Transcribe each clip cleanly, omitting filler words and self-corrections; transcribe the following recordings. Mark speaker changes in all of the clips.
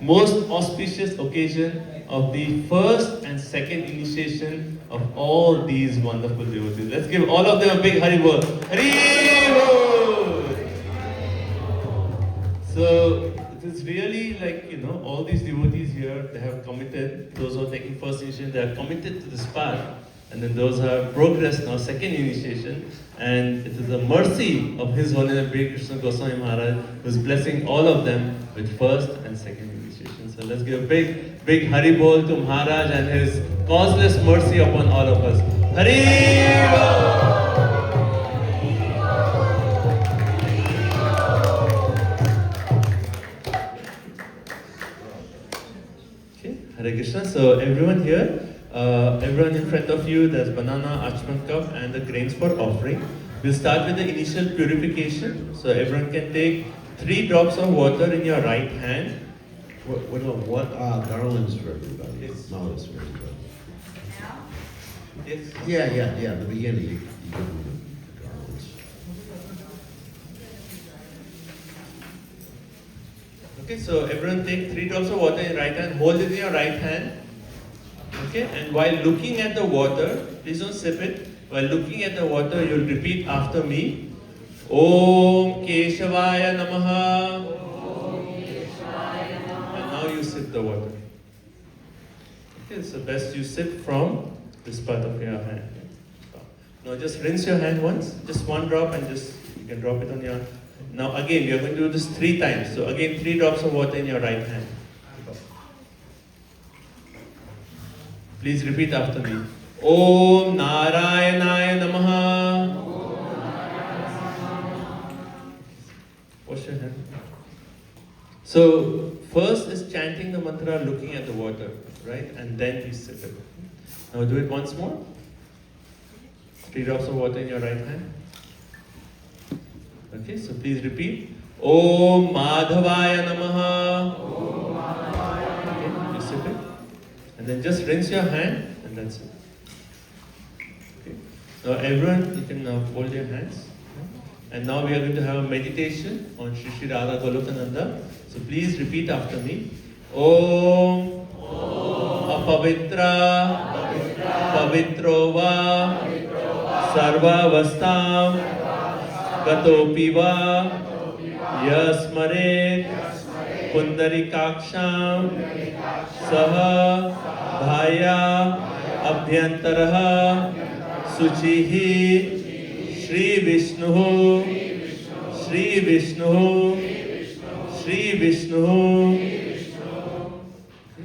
Speaker 1: most auspicious occasion of the first and second initiation of all these wonderful devotees. Let's give all of them a big Hari Bol. Hari Bol! So it is really like, all these devotees here, they have committed, those who are taking first initiation, they are committed to this path. And then those who have progressed now, second initiation. And it is the mercy of His Holiness Bir Krishna Goswami Maharaj who is blessing all of them with first and second initiation. So let's give a big, big Hari Bol to Maharaj and His causeless mercy upon all of us. Hari Bol! Hare Krishna. So everyone here, everyone in front of you, there's banana, achman cup and the grains for offering. We'll start with the initial purification. So everyone can take 3 drops of water in your right hand.
Speaker 2: What garlands for everybody?
Speaker 1: Yes.
Speaker 2: Malas for everybody.
Speaker 1: Yes.
Speaker 2: Yeah. The beginning, you give them the garlands.
Speaker 1: Okay, so everyone take 3 drops of water in your right hand, hold it in your right hand. Okay, and while looking at the water, please don't sip it. While looking at the water, you'll repeat after me. Om Keshavaya Namaha. And now you sip the water. Okay, so best you sip from this part of your hand. Now just rinse your hand once, just 1 drop, and you can drop it on your. Now again, we are going to do this 3 times. So again, 3 drops of water in your right hand. Please repeat after me. Om Narayanaya Namaha. Wash your hand. So first is chanting the mantra, looking at the water, right? And then we sip it. Now do it once more. 3 drops of water in your right hand. Okay, so please repeat. Om Madhavaya Namaha. Okay, you sip it. And then just rinse your hand, and that's it. Okay. Now everyone, you can now fold your hands. And now we are going to have a meditation on Shri Shri Radha Golokananda. So please repeat after me. Om Apavitra Pavitro Va Sarvavastam Gatopi Va Yasmare Pundarikaksham Saha Bhaya Abhyantaraha Suchihi Shri Vishnu Shri Vishnu Shri Vishnu.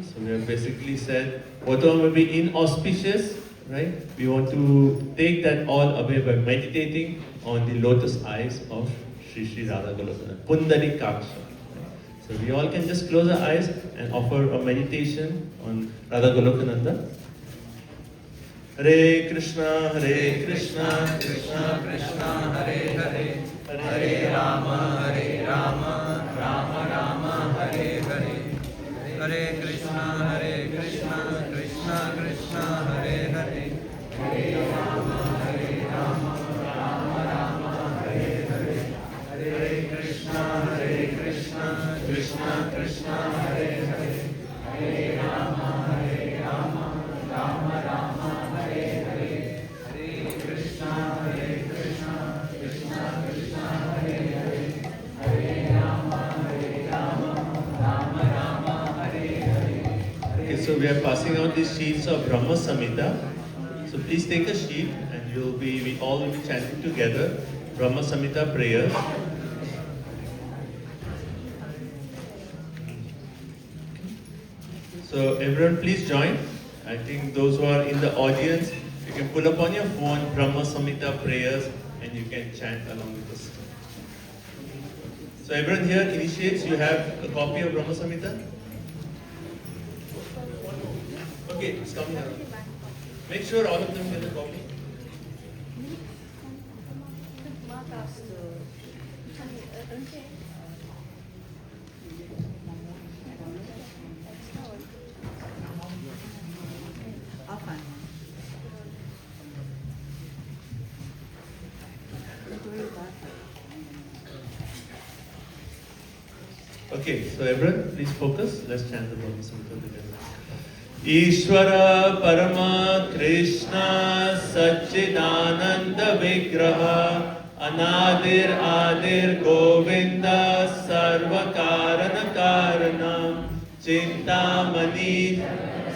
Speaker 1: So we have basically said whatever may be inauspicious, right? We want to take that all away by meditating on the lotus eyes of Shri Shri Radha Golokananda, Pundarikaksham. So we all can just close our eyes and offer a meditation on Radha Golokananda. Hare Krishna, Krishna Krishna, Hare Hare, Hare Rama, Rama Rama, Hare Hare.
Speaker 3: Hare Krishna, Krishna Krishna, Hare Hare, Hare Rama, Rama Rama, Hare Hare. Hare Krishna, Krishna Krishna, Hare Hare, Hare Rama, Rama Rama, Hare Hare. Hare Krishna, Krishna Krishna, Hare Hare, Hare Rama, Rama Rama, Hare Hare.
Speaker 1: Okay, so we are passing out these sheets of Brahma Samhita. So please take a sheet and we all will be chanting together Brahma Samhita prayers. So everyone please join. I think those who are in the audience, you can pull up on your phone Brahma Samhita prayers and you can chant along with us. So everyone here initiates, you have a copy of Brahma Samhita? Okay, just come here. Make sure all of them get a copy. Okay, so everyone, please focus. Let's chant the Bhakti Samhita together. Ishvara Parama Krishna Satchidananda Vigraha Anadir Adir Govinda Sarva Karana Karanam Chintamani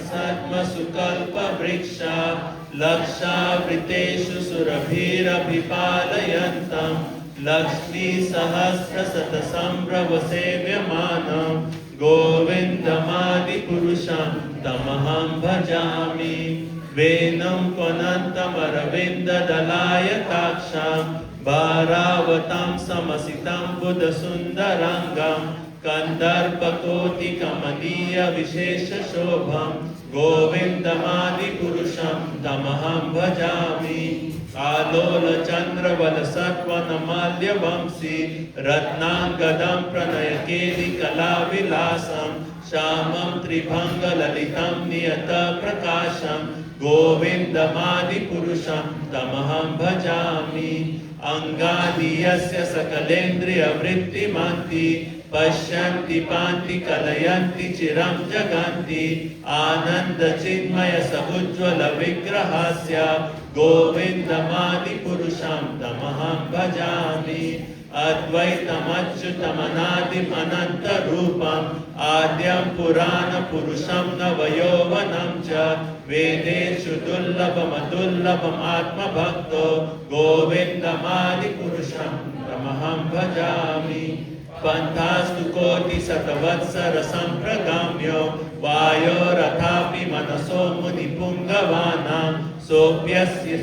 Speaker 1: Satma Sukalpa Vriksha Laksha Vriteshu Surabhira Vipalayantam Lakshmi Sahasra Satasambhrava Sevyamanam Govindamadi Purusham Tamaham Bhajami Venam Kvanantam Aravinda Dalaya Taksham Bharavatam Samasitam Buddha Sundarangam Kandarpakoti Kamaniya Vishesha Shobham Govindamadi Purusham Tamaham Bhajami Alola Chandra Valasatva Namalya Vamsi Ratnangadam Pranayakeli Kalavilasam Shamam Tribhanga Lalitam Niyata Prakasham Govindamadi Purusham Tamaham Bhajami Angadiyasya Sakalendriya Vrittimanti Pashyanti Panti Kalayanti Chiram Jaganti Ananda Chinmaya Sabujjvala Vigrahasya Govindamadi Purusham Tamaham Bhajami Advaitam Achyutam Anadim Ananta Rupam Adyam Purana Purusham Navayovanam Cha Vedeshu Dullabham Adullabham Atma Bhakto Govindamadi Purusham Tamaham Bhajami Pantastu Koti Satavatsara Sampragamyo Vayo Rathapi Manaso Muni Pungavana Sopyasya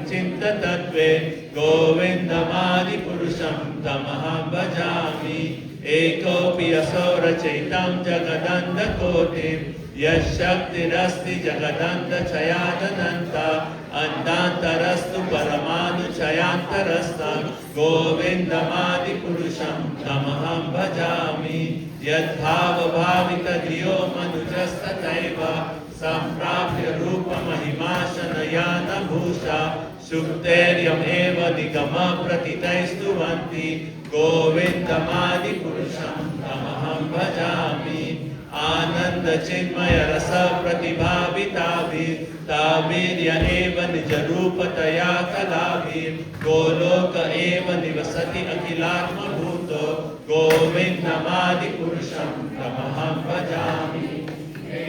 Speaker 1: Chinta Tattve Govindamadi Purusham Tamaham Bhajami Ekopi Asura Chaitam Jagadanda Kotim Yashaktirasti Jagadanda Chayadananta Andantarastu Paramanu Chayantarastam Govindamadi Purusham Tamaham Bhajami Yadbhava Bhavita Diyo Manujasta Taiva Samprapya Rupa Mahimashanayana Bhusha Shukteryam Eva Nigama Pratitaistu Vanti Govindamadi Purusham Tamaham Bhajami Ananda Chinmaya Rasa Pratibhavitavir Tavirya Eva Nijarupataya Kalavir Goloka Eva Nivasati Akilatma Bhuto Govindamadi Purusham Tamaham Bhajami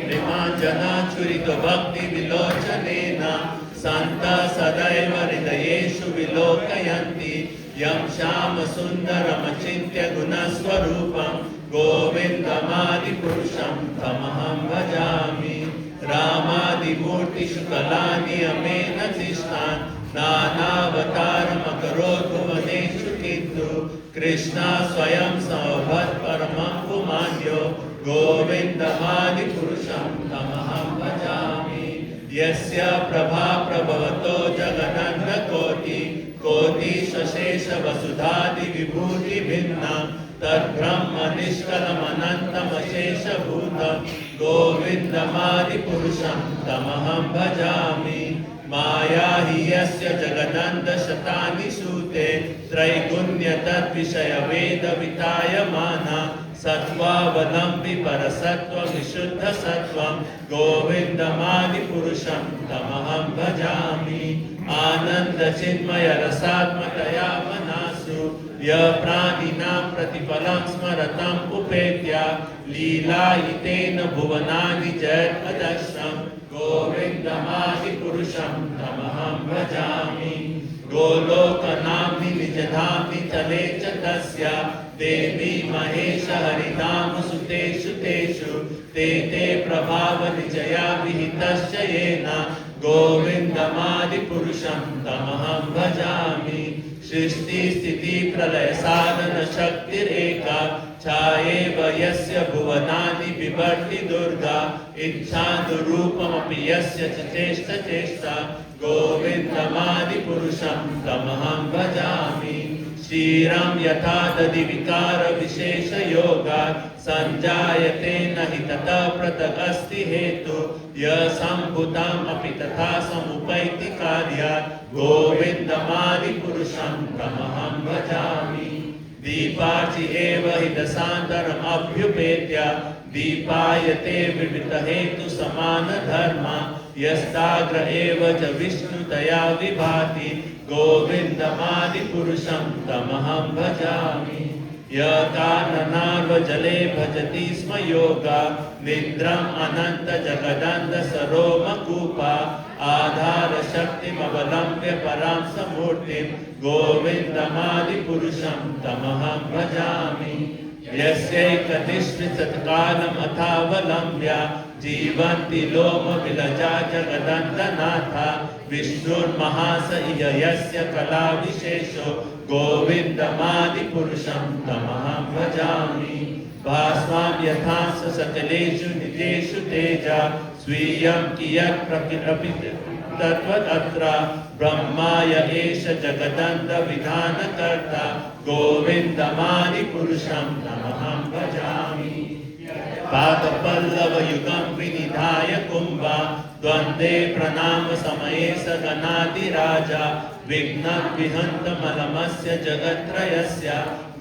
Speaker 1: Rimanjana Churita Bhakti Vilochanena Santa Sadaiva Hridayeshu Vilokayanti Yam Shama Sundaram Achintya Gunaswarupam Govindamadi Purusham Tamaham Bhajami Ramadi Murti Shukalani Amena Tishtan Nanavataram Akarodhu Vaneshu Kintu Krishna Swayam Saubhat Paramam Pumanyo Govindamadi Purusham Tamaham Bhajami Yasya Prabha Prabhavato Jagananda Koti Koti Shashesha Vasudhadi Vibhuti Bhinna Tad Brahma Nishkalam Anantam Ashesha Bhutam Govindamadi Purusham Tamaham Bhajami Maya Hiyasya Jagananda Shatani Sute Traigunya Tat Vishaya Veda Vitaya Mana Sattva Valambi Parasattva Vishuddha Sattvam Govindamadi Purusham Tamaham Bhajami Ananda Chinmaya Rasatmataya Manasu Ya Praninam Pratipalam Smaratam Upetya Leela Itena Bhuvanani Jayat Adashram Govindamadi Purusham Tamaham Bhajami Goloka Namni Nijadhamni Chale Chatasya Devi Mahesha Haridam Suteshu Teshu Te Prabhava Nijaya Vihitasya Yena Govindamadi Purusham Tamaham Bhajami Shrishti Sthiti Pralaya Sadhana Shaktir Eka Chayeva Yasya Bhuvanani Bibarti Durga Ichchadu Rupam Api Yasya Chacheshta Cheshta Govindamadi Purusham Tamaham Bhajami Shriram Yatadadi Vikara Vishesha Yoga Sanjayate Nahi Tata Pratakasti Hetu Ya Sambhutam Api Tatha Samupaiti Karya Govindamadi Purusham Tamaham Bhajami दीपाचि एव हि दशान्तरम् अभ्युपेत्य दीपायते विविध हेतु समान धर्म यस्ताग्र एव च विष्णुतया विभाति गोविन्दमादिपुरुषं तमहं भजामि यकाननार्वजले भजति स्म योगा निद्रम् अनन्त जगदन्त सरोमकूपा आधारशक्तिमवलम्ब्य परां समूर्तिं गोविन्दमादिपुरुषं तमहं भजामि यस्यैकनिष्ठितकालम् अथावलम्ब्य जीवन्ति लोमविलजा जगदन्तनाथा विष्णुर्महाशय यस्य कलाविशेषो गोविन्दमादिपुरुषं तमहं भजामि भास्वां यथांस सकलेषु नितेषु तेजा स्वीयं कियत् प्रकृतिरपि तद्वदत्र ब्रह्माय एष जगदन्तविधानकर्ता गोविन्दमादिपुरुषं तमहं भजामि पादपल्लवयुगं विनिधाय कुम्भा द्वन्द्वे प्रणाम समये सगणाधिराजा विघ्नं विहन्तमलमस्य जगत्त्रयस्य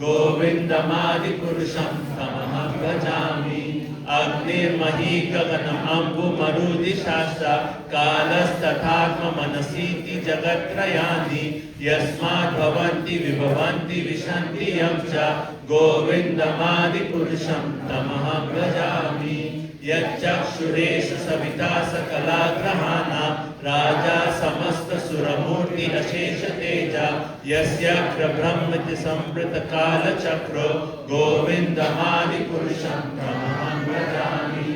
Speaker 1: गोविन्दमादिपुरुषं तमहं भजामि अग्निर्मही गगनम् अम्बुमरुदिशास्ता कालस्तथात्ममनसीति जगत्त्रयानि यस्मात् भवन्ति विभवन्ति विशन्ति यं च गोविन्दमादिपुरुषं तमहं भजामि यच्चक्षुरेश सविता सकलाग्रहाणां राजा समस्तसुरमूर्ति अशेष तेजा यस्याग्रब्रह्मति संवृतकालचक्रो गोविन्दमादिपुरुषं तमहं भजामि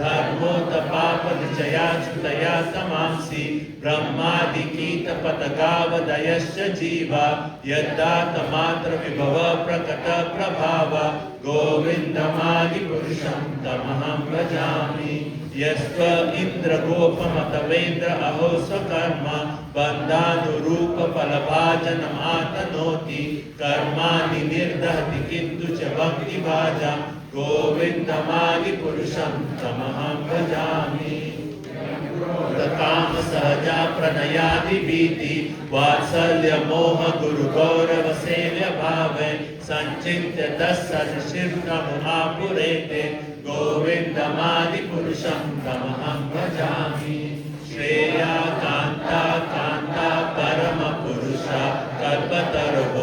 Speaker 1: धर्मोत्पापनिचयाच्युतया तमांसि ब्रह्मादिकीटपतगावदयश्च जीवा यद्दातमात्रविभव प्रकटप्रभाव गोविन्दमादिपुरुषं तमहं भजामि यस्त्व इन्द्रगोपमतवेन्द्र अहो स्वकर्म बन्धानुरूपफलभाजनम् आतनोति कर्माणि निर्दहति किन्तु च भक्तिभाजा गोविन्दमादिपुरुषं तमहं भजामि काम सहजा प्रणयादिभीति वात्सल्य मोह गुरु गौरव सेव्य भावे संचित्य तत्सर्षिर्ब्रह्मापुरेते गोविन्दमादिपुरुषं तमहं भजामि श्रेया कान्ता कान्ता परमपुरुषा कल्पतरुः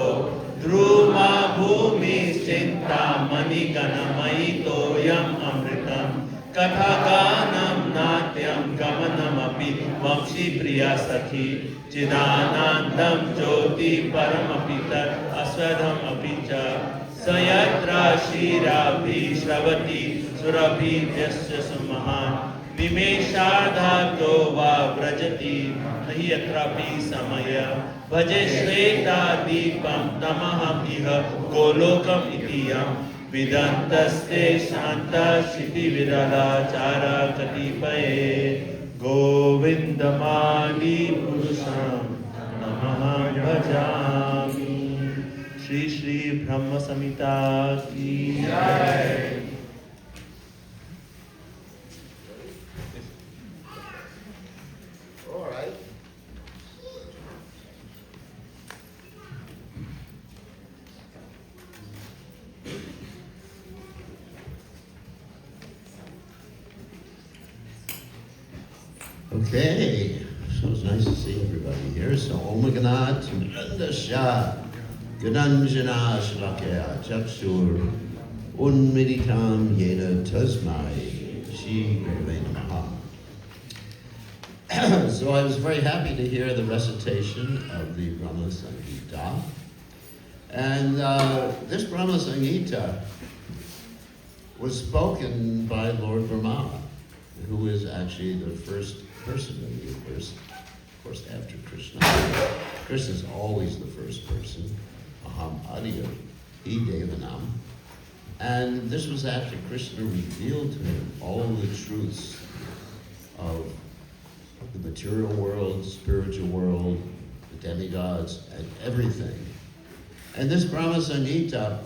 Speaker 1: ध्रुवा भूमिश्चिन्ता मणिगणमयि तोयम् अमृतम् कथागानं नाट्यं गमनमपि वंशी प्रिया सखी चिदानन्दं ज्योति परमपि तत् अस्वधमपि च स यत्र क्षीराभि श्रवति सुरभिर्यस्य सुमहान् निमेषार्धातो वा व्रजति नहि यत्रापि समय भजे श्वेतादीपं तमहम् इह गोलोकम् इति यम् विदन्तस्ते शान्तशितिविरलाचारा कतिपये गोविन्दमादिपुरुषं नमः भजामि श्री श्री ब्रह्म संहिता की जय।
Speaker 2: Okay, so it's nice to see everybody here. So, Om Ganat, Mrandasya, Gananjana Shlakya, Chakshur, Unmiritam Yena Tasmai, Shri Gurave Namaha. So I was very happy to hear the recitation of the Brahma Samhita. And this Brahma Samhita was spoken by Lord Brahma, who is actually the first person in the universe, of course, after Krishna. Krishna is always the first person, Aham Adiya, He Devanam. And this was after Krishna revealed to him all the truths of the material world, spiritual world, the demigods, and everything. And this Brahma Samhita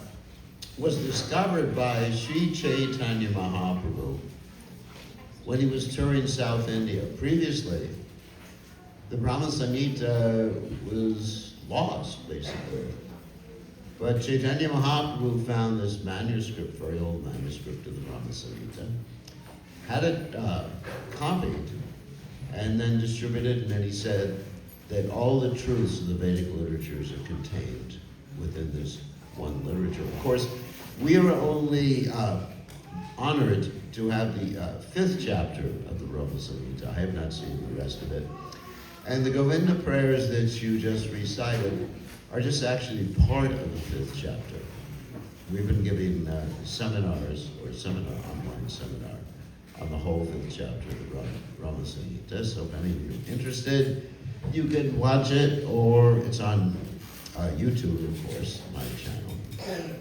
Speaker 2: was discovered by Sri Chaitanya Mahaprabhu when he was touring South India. Previously, the Brahma Samhita was lost, basically. But Chaitanya Mahaprabhu found this manuscript, very old manuscript of the Brahma Samhita, had it copied and then distributed, and then he said that all the truths of the Vedic literatures are contained within this one literature. Of course, we are only honored to have the 5th chapter of the Brahma Samhita. I have not seen the rest of it. And the Govinda prayers that you just recited are just actually part of the 5th chapter. We've been giving seminars, online seminar, on the whole 5th chapter of the Brahma Samhita. So if any of you are interested, you can watch it, or it's on YouTube, of course, my channel.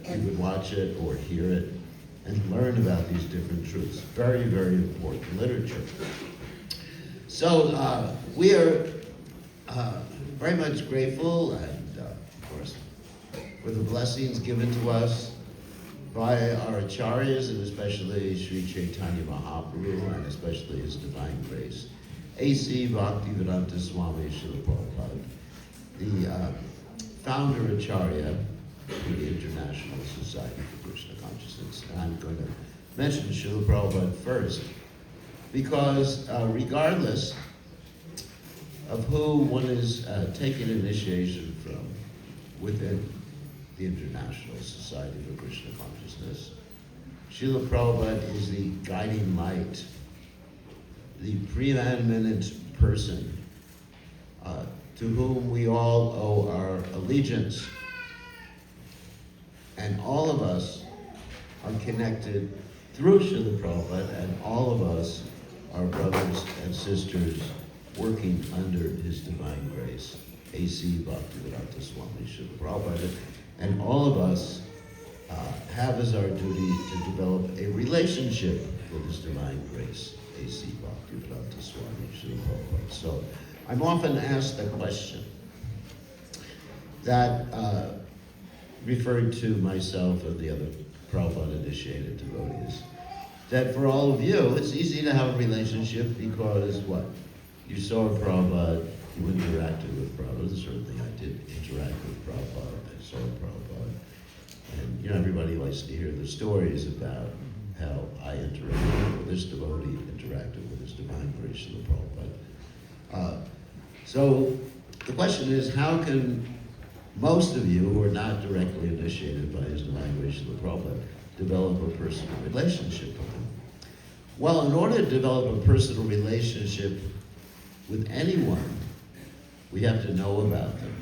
Speaker 2: You can watch it or hear it and learn about these different truths. Very, very important literature. So we are very much grateful, and of course, for the blessings given to us by our acharyas, and especially Sri Chaitanya Mahaprabhu, and especially His Divine Grace, A.C. Bhakti Swami Srila Prabhupada, the founder acharya of the International Society for Krishna Consciousness. And I'm going to mention Srila Prabhupada first, because regardless of who one is taking initiation from within the International Society for Krishna Consciousness, Srila Prabhupada is the guiding light, the preeminent person to whom we all owe our allegiance. And all of us are connected through Srila Prabhupada, and all of us are brothers and sisters working under His Divine Grace, A.C. Bhaktivedanta Swami Srila Prabhupada. And all of us have as our duty to develop a relationship with His Divine Grace, A.C. Bhaktivedanta Swami Srila Prabhupada. So I'm often asked the question that referred to myself and the other Prabhupada-initiated devotees, that for all of you, it's easy to have a relationship because what? You saw Prabhupada, you interacted with Prabhupada. Certainly I did interact with Prabhupada, I saw Prabhupada. And everybody likes to hear the stories about how I interacted with this devotee, interacted with His Divine Grace of the Prabhupada. So the question is, how can most of you who are not directly initiated by His Divine Grace of the Prabhupada develop a personal relationship with Him? Well, in order to develop a personal relationship with anyone, we have to know about them.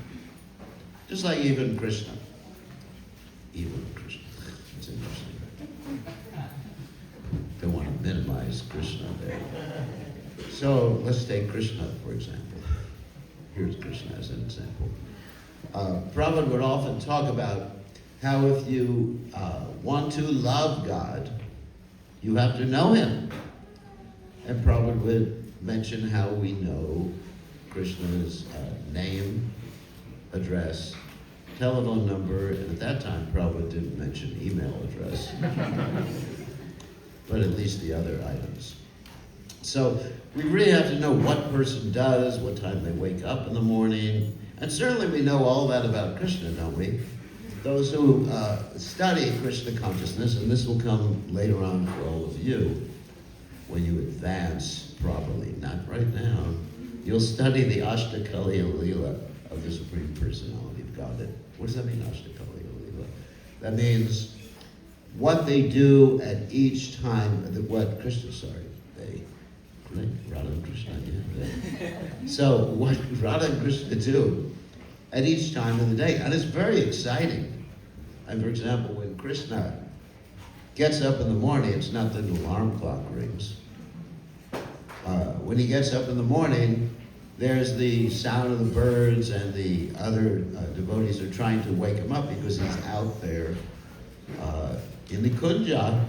Speaker 2: Just like even Krishna. Even Krishna. It's interesting. Don't want to minimize Krishna there. So let's take Krishna, for example. Here's Krishna as an example. Prabhupada would often talk about how if you want to love God, you have to know Him. And Prabhupada would mention how we know Krishna's name, address, telephone number, and at that time Prabhupada didn't mention email address, but at least the other items. So we really have to know what person does, what time they wake up in the morning, and certainly we know all that about Krishna, don't we? Those who study Krishna consciousness, and this will come later on for all of you, when you advance properly, not right now, you'll study the Ashtakaliya Leela of the Supreme Personality of Godhead. What does that mean, Ashtakaliya Leela? That means what they do at each time, what Krishna, Radha and Krishna, yeah. So what Radha and Krishna do at each time of the day, and it's very exciting. And for example, when Krishna gets up in the morning, it's not that the alarm clock rings. When he gets up in the morning, there's the sound of the birds, and the other devotees are trying to wake him up because he's out there in the kunja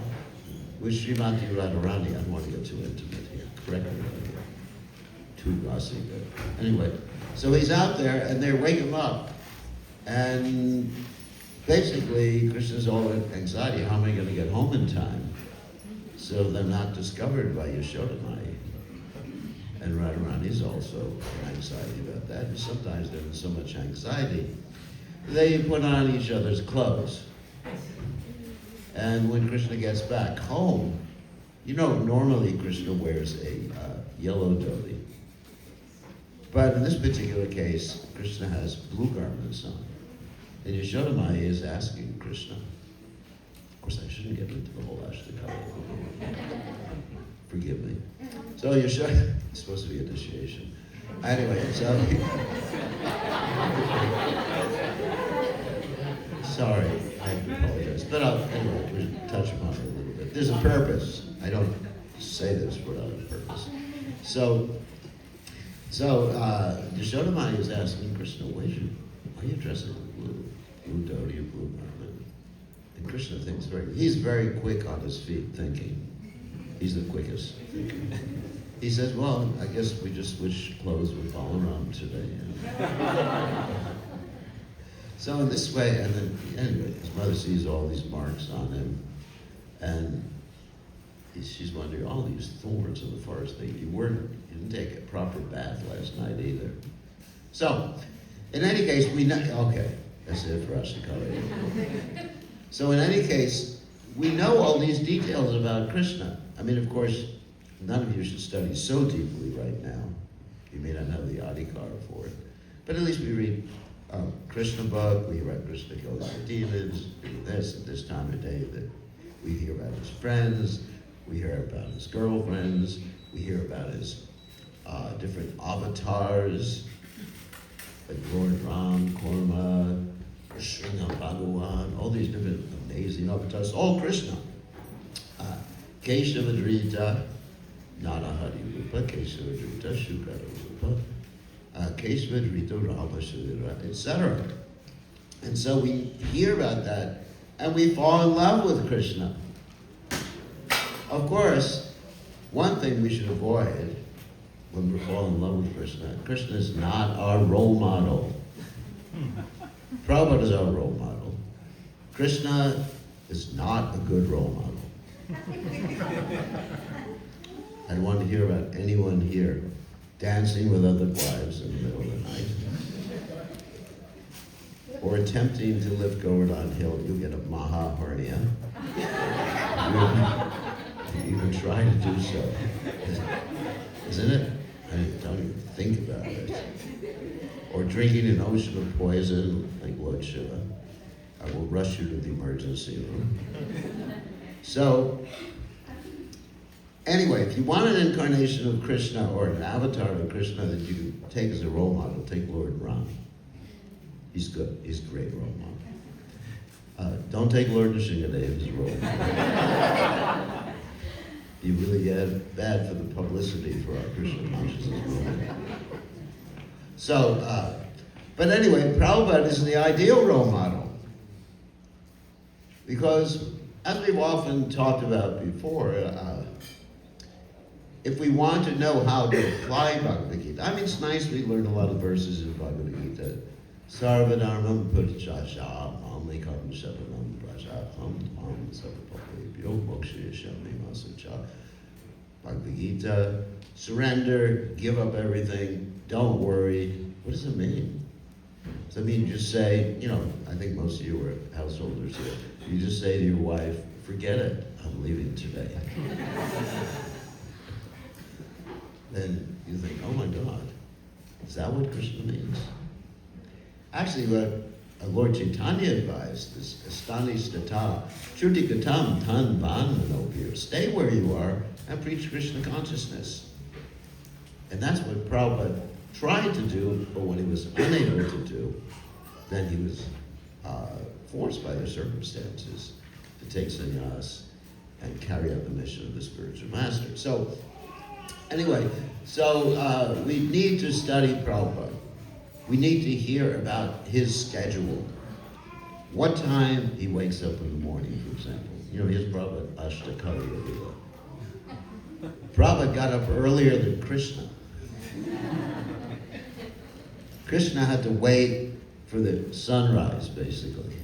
Speaker 2: with Srimati Radharani. I don't want to get too intimate here. Correct me here. Too gossy. Anyway, so he's out there, and they wake him up, and basically Krishna's all in anxiety. How am I going to get home in time so they're not discovered by Yashoda Mai? And Radharani is also in anxiety about that, and sometimes they're in so much anxiety they put on each other's clothes. And when Krishna gets back home, you know, normally Krishna wears a yellow dhoti. But in this particular case, Krishna has blue garments on. And Yashoda is asking Krishna. Of course, I shouldn't get into the whole Ashtakala. Forgive me. So Yashoda, it's supposed to be initiation. Anyway, so sorry, I apologize. But anyway, we'll touch upon it a little bit. There's a purpose. I don't say this without a purpose. So Yashoda is asking Krishna, why are you dressed in blue dhoti, blue garment? And Krishna thinks he's very quick on his feet thinking. He's the quickest thinker. He says, well, I guess we just switched clothes with Balaram today. So in this way, and then anyway, his mother sees all these marks on him, and she's wondering, all these thorns in the forest, you didn't take a proper bath last night either. So, in any case, we know, okay, that's it for us to cover. So in any case, we know all these details about Krishna. I mean, of course, none of you should study so deeply right now. You may not have the adhikar for it. But at least we read Krishna book, we read Krishna goes to demons, do this at this time of day, that we hear about his friends, we hear about his girlfriends, we hear about his different avatars, like Lord Ram, Korma, Sringa Bhagawan, all these different amazing avatars, all Krishna. Keshavadrita, Narahari Rupa, Keshavadrita, Shukara Rupa, Keshavadrita, Rama Shudira, etc. And so we hear about that, and we fall in love with Krishna. Of course, one thing we should avoid when we fall in love with Krishna, Krishna is not our role model. Prabhupada is our role model. Krishna is not a good role model. I don't want to hear about anyone here dancing with other wives in the middle of the night. Or attempting to lift Govardhan Hill, you'll get a maha hernia. You can try to do so. Isn't it? I don't even think about it. Or drinking an ocean of poison, like Lord Shiva. I will rush you to the emergency room. So, anyway, if you want an incarnation of Krishna or an avatar of Krishna that you can take as a role model, take Lord Ram. He's good. He's a great role model. Don't take Lord Nrsimhadev as a role model. You really get bad for the publicity for our Krishna consciousness movement. So, but anyway, Prabhupada is the ideal role model. Because, as we've often talked about before, if we want to know how to apply Bhagavad Gita, I mean, it's nice we learn a lot of verses in Bhagavad Gita. Sarvadharmam purichasha, mamekam sharanam prajaham, mam sarvapapabhyo mokshayashami masucha. Bhagavad Gita, surrender, give up everything, don't worry. What does it mean? Does it mean just say, I think most of you are householders here, you just say to your wife, forget it, I'm leaving today. Then you think, oh my God, is that what Krishna means? Actually, what Lord Chaitanya advised is Astani Stata, Chutikatam Tan Ban Manopir. Stay where you are and preach Krishna consciousness. And that's what Prabhupada tried to do, but when he was unable to do, then he was forced by the circumstances to take sannyas and carry out the mission of the spiritual master. So, anyway, we need to study Prabhupada. We need to hear about his schedule. What time he wakes up in the morning, for example. Here's Prabhupada Ashtakara. Prabhupada got up earlier than Krishna. Krishna had to wait for the sunrise, basically.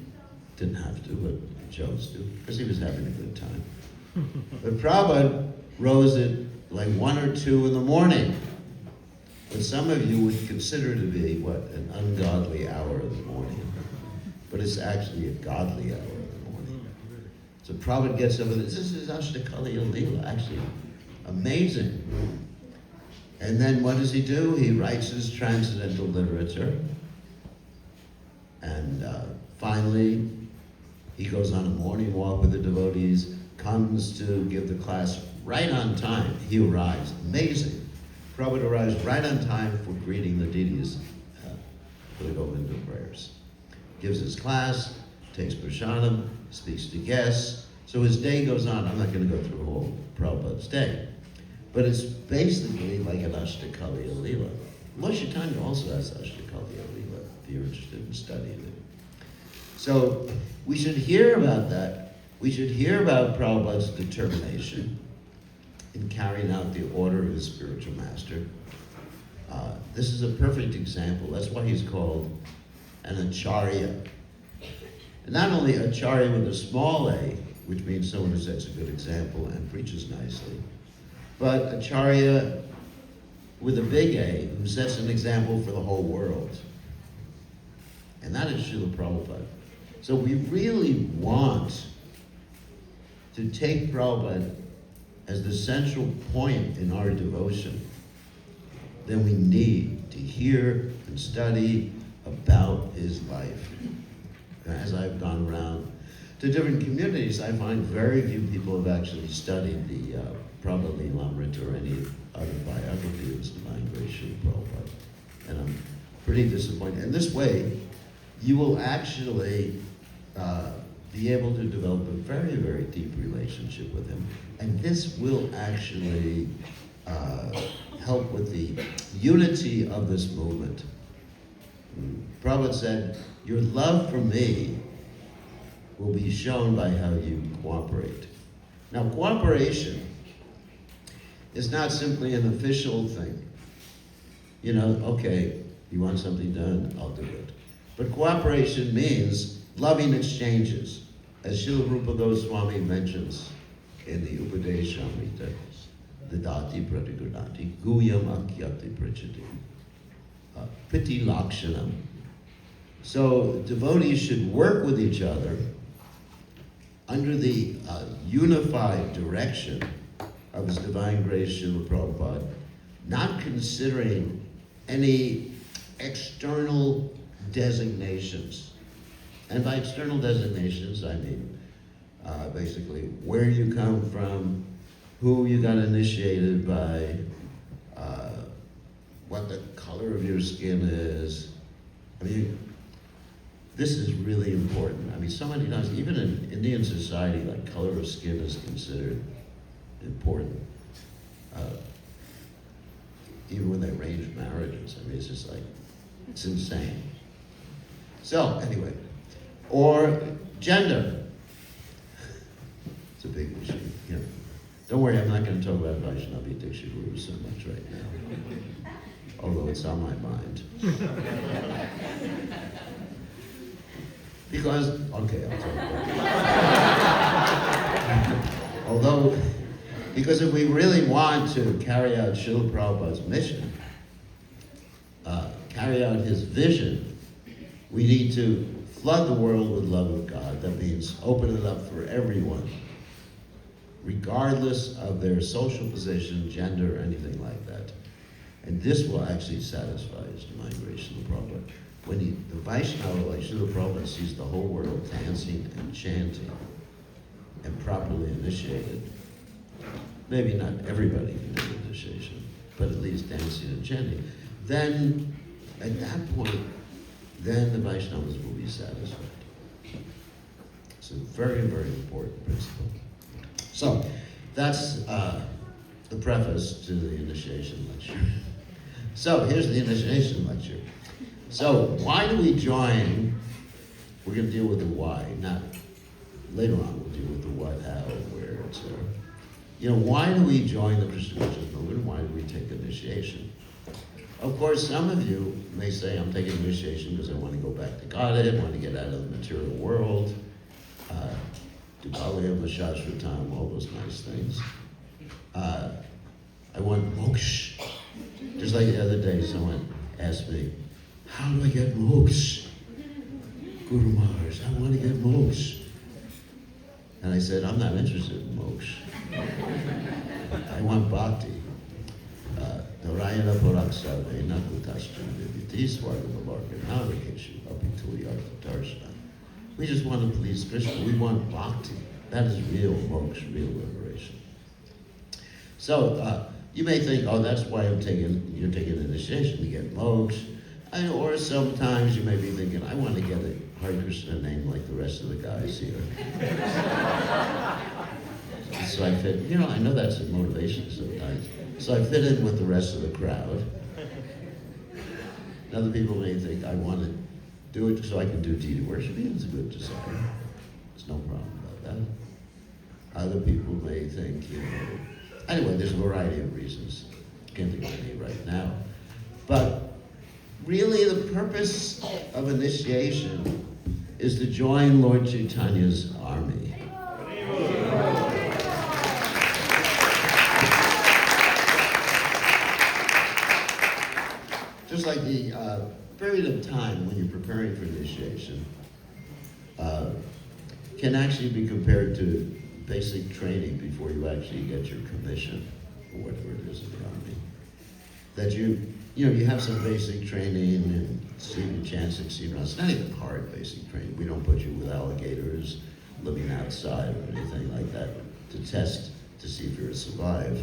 Speaker 2: Didn't have to, but he chose to, because he was having a good time. But Prabhupada rose at like 1 or 2 in the morning. But some of you would consider to be, an ungodly hour of the morning. but it's actually a godly hour in the morning. So Prabhupada gets up and this is Ashtakali Leela, actually amazing. And then what does he do? He writes his transcendental literature. And finally, he goes on a morning walk with the devotees, comes to give the class right on time. He arrives, amazing. Prabhupada arrives right on time for greeting the deities for the Govinda prayers. Gives his class, takes prasadam, speaks to guests. So his day goes on. I'm not going to go through all Prabhupada's day. But it's basically like an Ashtakali Leela. Chaitanya also has Ashtakali Leela, if you're interested in studying it. So we should hear about that. We should hear about Prabhupada's determination in carrying out the order of his spiritual master. This is a perfect example. That's why he's called an acharya. And not only acharya with a small a, which means someone who sets a good example and preaches nicely, but acharya with a big A, who sets an example for the whole world. And that is Srila Prabhupada. So we really want to take Prabhupada as the central point in our devotion. Then we need to hear and study about his life. As I've gone around to different communities, I find very few people have actually studied the Prabhupada Lilamrita or any other biography of his divine grace, Srila Prabhupada. And I'm pretty disappointed. And this way, you will actually be able to develop a very, very deep relationship with him. And this will actually help with the unity of this movement. Prabhupada said, your love for me will be shown by how you cooperate. Now, cooperation is not simply an official thing. You know, okay, you want something done, I'll do it. But cooperation means loving exchanges. As Srila Rupa Goswami mentions in the Upadeshamrita, Dadati Pratigurnati, Guyam Akyati Prachati, Piti Lakshanam. So devotees should work with each other under the unified direction of His Divine Grace Srila Prabhupada, not considering any external designations. And by external designations, I mean basically where you come from, who you got initiated by, what the color of your skin is. I mean, this is really important. I mean, so many times, even in Indian society, like color of skin is considered important. Even when they arrange marriages, I mean, it's just like, it's insane. So, anyway, or gender. It's a big issue, you know. Don't worry, I'm not going to talk about Vaishnavi Diksha Guru so much right now, although it's on my mind. Because, okay, I'll talk about it. Because if we really want to carry out Srila Prabhupada's mission, carry out his vision, we need to flood the world with love of God. That means open it up for everyone, regardless of their social position, gender, or anything like that. And this will actually satisfy His Divine Grace Srila Prabhupada. When the Vaishnava, like Srila Prabhupada, sees the whole world dancing and chanting and properly initiated, maybe not everybody can do initiation, but at least dancing and chanting, then at that point, then the Vaishnavas will be satisfied. It's a very, very important principle. So, that's the preface to the initiation lecture. So, here's the initiation lecture. So, why do we join? We're going to deal with the why, not later on we'll deal with the what, how, where, etc. You know, why do we join the Krishna Consciousness movement? Why do we take initiation? Of course, some of you may say, I'm taking initiation because I want to go back to Godhead, I want to get out of the material world, do Balaya Mashashratam, all those nice things. I want moksha. Just like the other day, someone asked me, how do I get moksha? Guru Maharaj, I want to get moksha. And I said, I'm not interested in moksha. I want bhakti. Narayana Paraksa Vena Kutashtan Viviti Swargavavarga Navakeshu Apituli Artha. We just want to please Krishna. We want bhakti. That is real moksha, real liberation. So you may think, oh, that's why you're taking initiation to get moksha. Or sometimes you may be thinking, I want to get a Hare Krishna name like the rest of the guys here. So I fit, I know that's a motivation sometimes. So I fit in with the rest of the crowd. And other people may think, I want to do it so I can do deity worship. It's a good desire. There's no problem about that. Other people may think, anyway, there's a variety of reasons. Can't think of any right now. But really the purpose of initiation is to join Lord Chaitanya's army. Just like the period of time when you're preparing for initiation can actually be compared to basic training before you actually get your commission, or whatever it is in the army. That you have some basic training and sleeping chants, it's not even hard basic training. We don't put you with alligators living outside or anything like that to test to see if you're survive.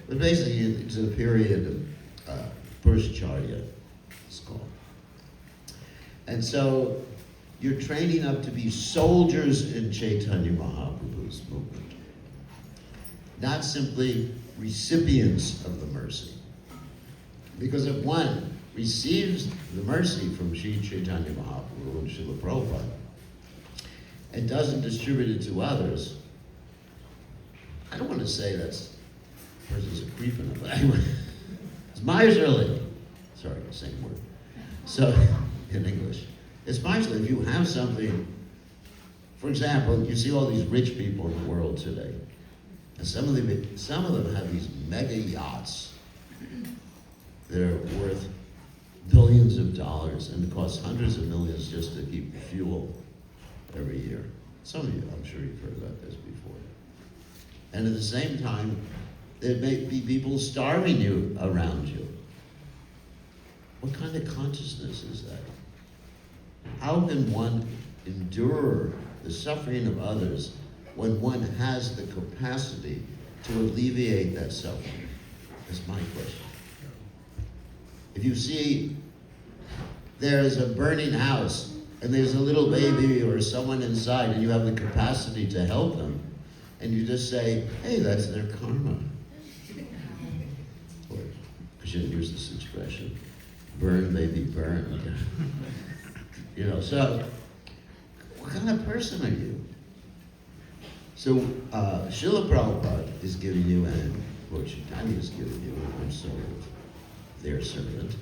Speaker 2: But basically it's a period of Purushacharya, it's called. And so you're training up to be soldiers in Chaitanya Mahaprabhu's movement. Not simply recipients of the mercy. Because if one receives the mercy from Sri Chaitanya Mahaprabhu and Srila Prabhupada and doesn't distribute it to others, I don't want to say that's person's a creep enough, but anyway, it's miserly. Sorry, same word. So, in English. It's miserly if you have something, for example, you see all these rich people in the world today, and some of them have these mega yachts that are worth billions of dollars and it costs hundreds of millions just to keep fuel every year. Some of you, I'm sure you've heard about this before. And at the same time, there may be people starving you around you. What kind of consciousness is that? How can one endure the suffering of others when one has the capacity to alleviate that suffering? That's my question. If you see there's a burning house and there's a little baby or someone inside and you have the capacity to help them, and you just say, hey, that's their karma. Or, I shouldn't use this expression, burn, baby, burn. So what kind of person are you? So Srila Prabhupada is giving you, and Lord Chaitanya is giving you, and I'm sort of their servant,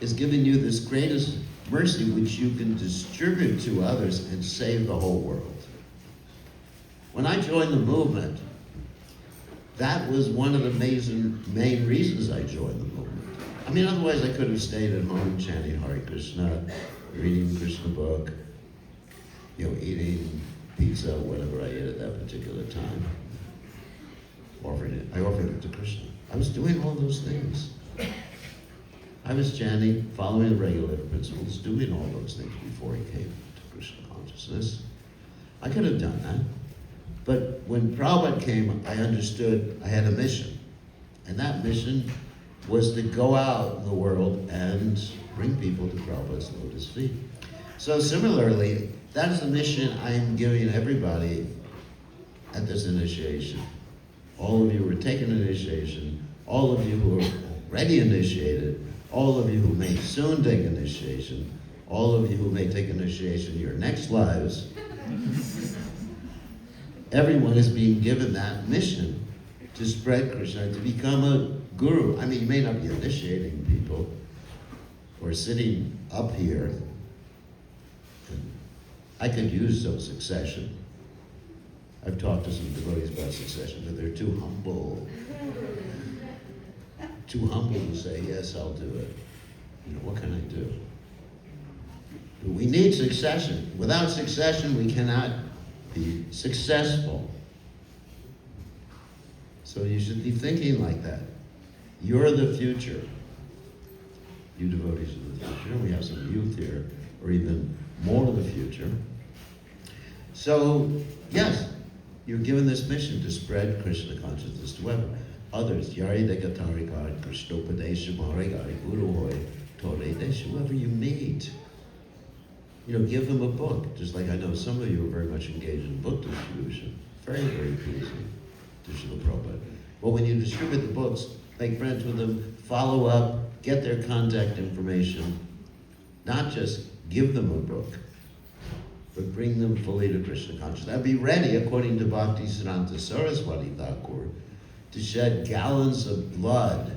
Speaker 2: is giving you this greatest mercy which you can distribute to others and save the whole world. When I joined the movement, that was one of the main reasons I joined the movement. I mean, otherwise I could have stayed at home chanting Hare Krishna, reading Krishna book, eating pizza, whatever I ate at that particular time. I offered it to Krishna. I was doing all those things. I was chanting, following the regulator principles, doing all those things before he came to Krishna Consciousness. I could have done that. But when Prabhupada came, I understood I had a mission. And that mission was to go out in the world and bring people to Prabhupada's lotus feet. So similarly, that is the mission I'm giving everybody at this initiation. All of you who are taking initiation, all of you who are already initiated, all of you who may soon take initiation, all of you who may take initiation in your next lives, everyone is being given that mission to spread Krishna, to become a guru. I mean, you may not be initiating people or sitting up here. I could use some succession. I've talked to some devotees about succession, but they're too humble. Too humble to say, yes, I'll do it. What can I do? But we need succession. Without succession, we cannot be successful. So you should be thinking like that. You're the future. You devotees of the future. We have some youth here, or even more of the future. So, yes, you're given this mission to spread Krishna consciousness to others. Yari Dekatarikar, Krishnopadesha Marigari, Guru Hoy, Tore Desha, whoever you meet. You know, give them a book. Just like I know some of you are very much engaged in book distribution. Very, very pleasing to Srila Prabhupada. But when you distribute the books, make friends with them, follow up, get their contact information, not just give them a book, but bring them fully to Krishna consciousness. And be ready, according to Bhakti Siddhanta Saraswati Thakur, to shed gallons of blood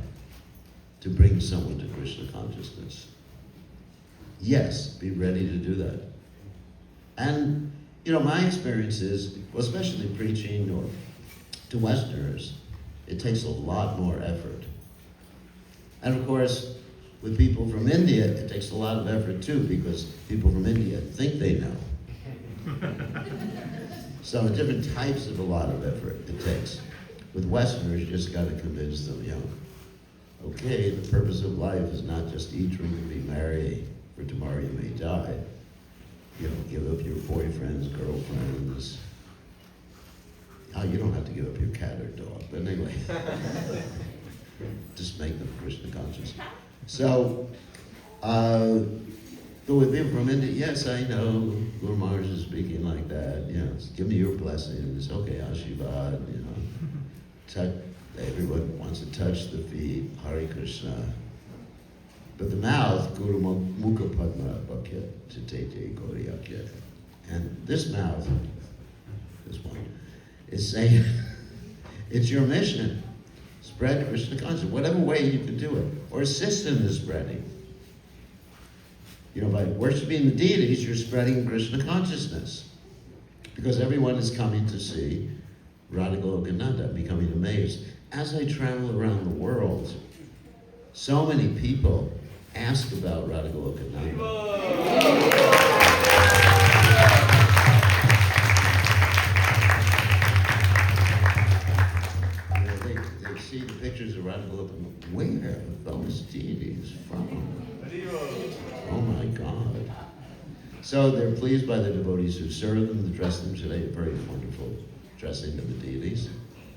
Speaker 2: to bring someone to Krishna consciousness. Yes, be ready to do that. And, you know, my experience is, well, especially preaching or to Westerners, it takes a lot more effort. And of course, with people from India, it takes a lot of effort too, because people from India think they know. So different types of a lot of effort it takes. With Westerners, you just got to convince them, you know, okay, the purpose of life is not just eat, drink, and be merry, for tomorrow you may die. You know, give up your boyfriends, girlfriends. Oh, you don't have to give up your cat or dog, but anyway. Just make them Krishna conscious. So, but with people from India, yes, I know Guru Maharaj is speaking like that. Yes, give me your blessings. Okay, Ashirvad, you know. Touch, everyone wants to touch the feet, Hare Krishna. But the mouth, Guru Mukha Padma Bhakya Chitete Gauriyakya. And this mouth, this one, is saying, it's your mission. Spread Krishna consciousness, whatever way you can do it, or assist in the spreading. You know, by worshiping the deities, you're spreading Krishna consciousness. Because everyone is coming to see Radha Golokananda, becoming amazed. As I travel around the world, so many people ask about Radha Golokananda. See the pictures of Radha Golokananda. Where are those deities from? Oh my God. So they're pleased by the devotees who serve them, to dress them today, very wonderful dressing of the deities.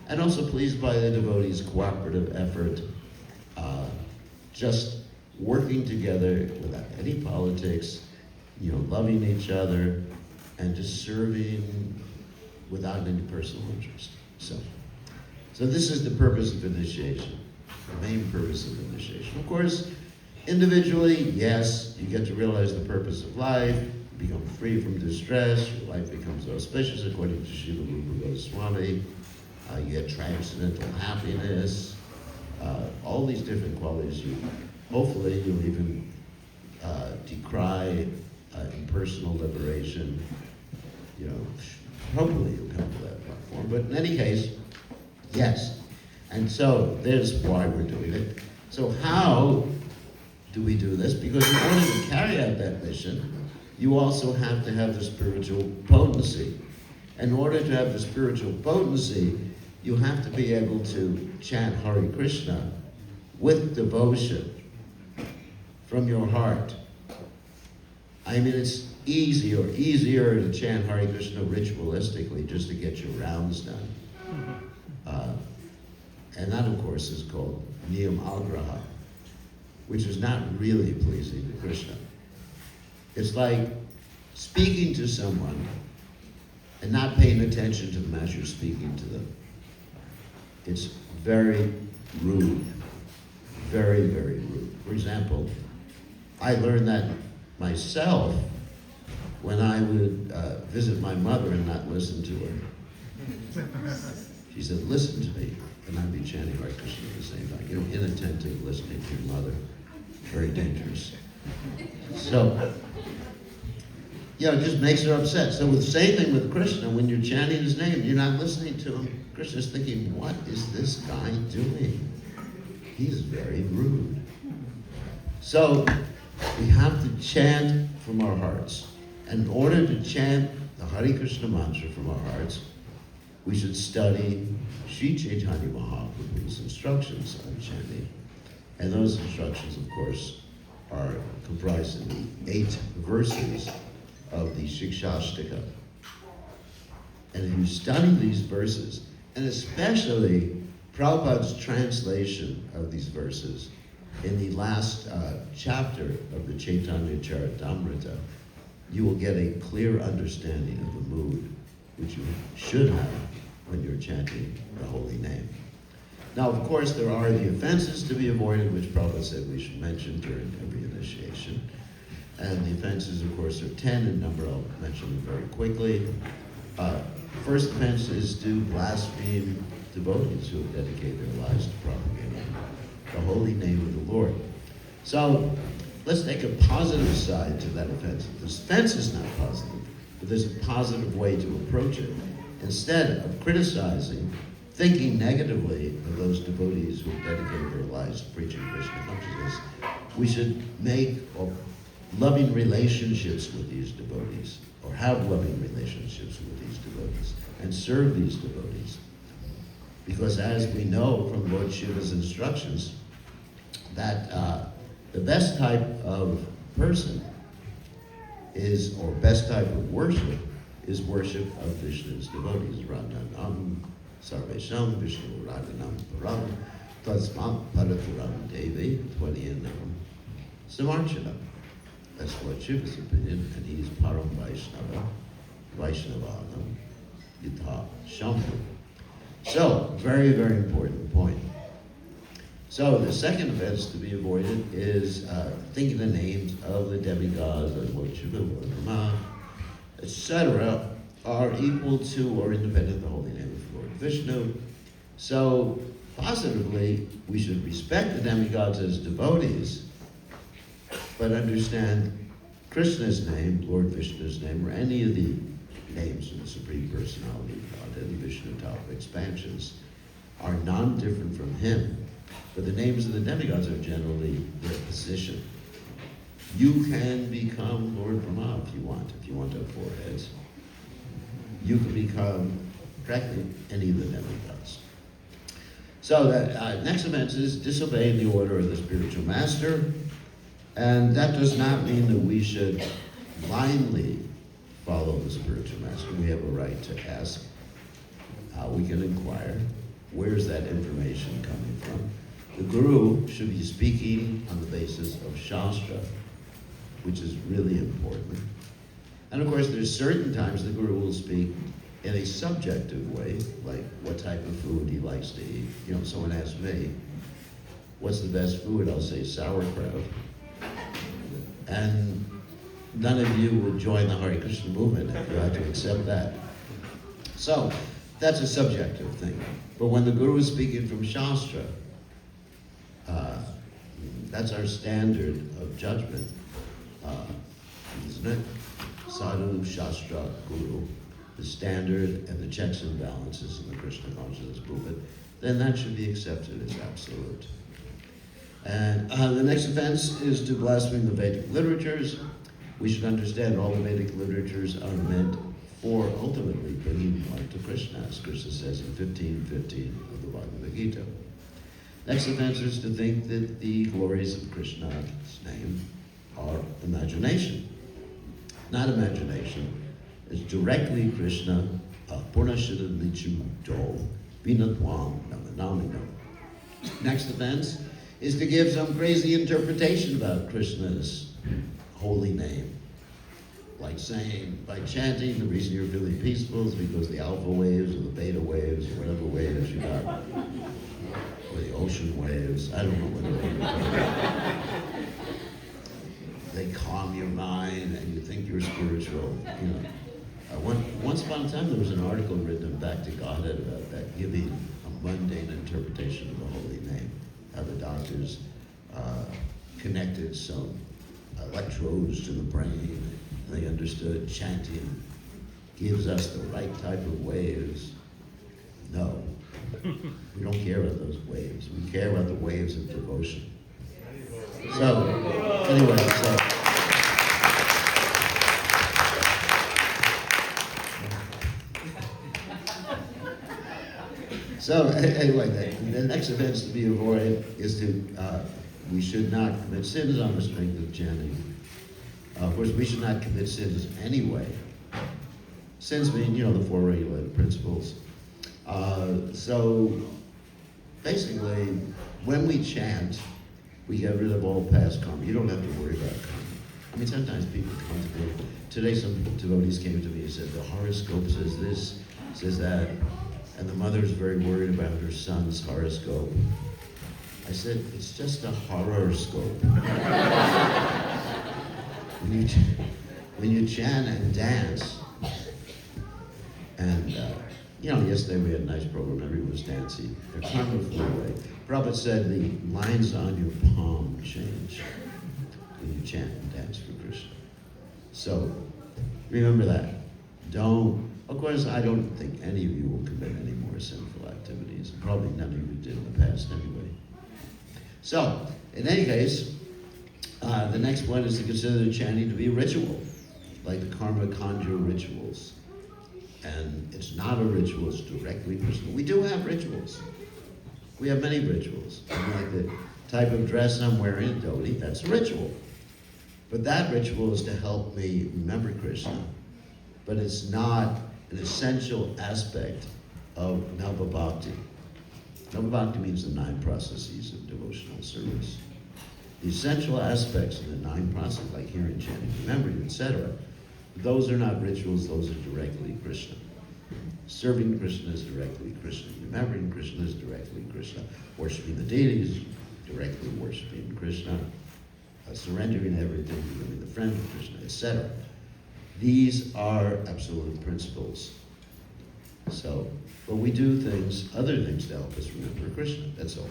Speaker 2: And also pleased by the devotees' cooperative effort, just working together without any politics, you know, loving each other, and just serving without any personal interest. So this is the purpose of initiation, the main purpose of initiation. Of course, individually, yes, you get to realize the purpose of life, you become free from distress, your life becomes auspicious according to Srila Rupa Goswami, you get transcendental happiness, all these different qualities. Hopefully you'll even decry impersonal liberation, you know, hopefully you'll come to that platform. But in any case, yes. And so there's why we're doing it. So how do we do this? Because in order to carry out that mission, you also have to have the spiritual potency. In order to have the spiritual potency, you have to be able to chant Hare Krishna with devotion from your heart. I mean, it's easier to chant Hare Krishna ritualistically just to get your rounds done. And that, of course, is called Niyam Agraha, which is not really pleasing to Krishna. It's like speaking to someone and not paying attention to them as you're speaking to them. It's very rude, very, very rude. For example, I learned that myself when I would visit my mother and not listen to her. She said, listen to me. And I'd be chanting Hare Krishna at the same time. You know, inattentive listening to your mother. Very dangerous. So, you know, it just makes her upset. So the same thing with Krishna, when you're chanting his name, you're not listening to him. Krishna's thinking, what is this guy doing? He's very rude. So, we have to chant from our hearts. And in order to chant the Hare Krishna mantra from our hearts, we should study Sri Chaitanya Mahaprabhu's instructions on chanting. And those instructions, of course, are comprised in the 8 verses of the Shikshashtaka. And if you study these verses, and especially Prabhupada's translation of these verses in the last chapter of the Chaitanya Charitamrita, you will get a clear understanding of the mood which you should have when you're chanting the holy name. Now, of course, there are the offenses to be avoided, which Prabhupada said we should mention during every initiation. And the offenses, of course, are 10 in number. I'll mention them very quickly. First offense is to blaspheme devotees who have dedicated their lives to propagating the holy name of the Lord. So, let's take a positive side to that offense. This offense is not positive, but there's a positive way to approach it. Instead of criticizing, thinking negatively of those devotees who have dedicated their lives to preaching Krishna consciousness, we should make loving relationships with these devotees, or have loving relationships with these devotees, and serve these devotees. Because as we know from Lord Shiva's instructions, that the best type of person is, or best type of worship, is worship of Vishnu's devotees. Radhanam, Sarvesham, Vishnu Radhanam Param, Tasmat Paraturam Devi, Twadyanam, Samarchanam. That's Lord Shiva's opinion, and he's Param Vaishnava, Vaishnavanam, Yatha Shambhu. So, very, very important point. So, the second offense to be avoided is thinking the names of the demigods, like Lord Shiva, Lord Brahma, etc., are equal to or independent of the holy name of Lord Vishnu. So, positively, we should respect the demigods as devotees, but understand Krishna's name, Lord Vishnu's name, or any of the names of the Supreme Personality of God, and the Vishnu topic expansions, are non-different from him. But the names of the demigods are generally their position. You can become Lord Brahma if you want to have 4 heads. You can become practically any of the demigods. So that next offense is disobeying the order of the spiritual master. And that does not mean that we should blindly follow the spiritual master. We have a right to ask. We can inquire. Where's that information coming from? The Guru should be speaking on the basis of Shastra, which is really important. And of course, there's certain times the Guru will speak in a subjective way, like what type of food he likes to eat. You know, someone asks me, what's the best food? I'll say sauerkraut. And none of you would join the Hare Krishna movement if you had to accept that. So, that's a subjective thing. But when the Guru is speaking from Shastra, that's our standard of judgment, isn't it? Sadhu, Shastra, Guru, the standard and the checks and balances in the Krishna Consciousness movement, then that should be accepted as absolute. And the next offense is to blaspheme the Vedic literatures. We should understand all the Vedic literatures are meant for ultimately bringing one to Krishna, as Krishna says in 15:15 of the Bhagavad Gita. Next offense is to think that the glories of Krishna's name are imagination. Not imagination. It's directly Krishna, Purnashita Lichum Do, Vinatwam Namanamino. Next offense is to give some crazy interpretation about Krishna's holy name. Like saying, by chanting, the reason you're feeling peaceful is because the alpha waves or the beta waves or whatever waves you got, or the ocean waves, I don't know what they calm your mind and you think you're spiritual. You know, once upon a time there was an article written in Bhakti Godhead about that, giving a mundane interpretation of the holy name. How the doctors connected some electrodes to the brain. They understood chanting gives us the right type of waves. No, we don't care about those waves. We care about the waves of devotion. So, anyway, so anyway, the next events to be avoided is we should not commit sins on the strength of chanting. Of course, we should not commit sins anyway. Sins being, the four regulative principles. So basically, when we chant, we get rid of all past karma. You don't have to worry about karma. I mean, sometimes people come to me. Today, some devotees came to me and said, the horoscope says this, says that, and the mother is very worried about her son's horoscope. I said, it's just a horoscope. When you chant and dance, and yesterday we had a nice program, everyone was dancing. Their karma flew away. Prabhupada said the lines on your palm change when you chant and dance for Krishna. So, remember that. Of course, I don't think any of you will commit any more sinful activities. Probably none of you did in the past anyway. So, in any case, the next one is to consider the chanting to be a ritual, like the karma conjure rituals. And it's not a ritual, it's directly personal. We do have rituals. We have many rituals. Like the type of dress I'm wearing, dhoti, that's a ritual. But that ritual is to help me remember Krishna. But it's not an essential aspect of Nava Bhakti. Nava Bhakti means the 9 processes of devotional service. The essential aspects of the 9 processes, like hearing, chanting, remembering, etc., those are not rituals, those are directly Krishna. Serving Krishna is directly Krishna. Remembering Krishna is directly Krishna. Worshipping the deities, directly worshipping Krishna. Surrendering everything, becoming the friend of Krishna, etc. These are absolute principles. So, but we do other things to help us remember Krishna, that's all.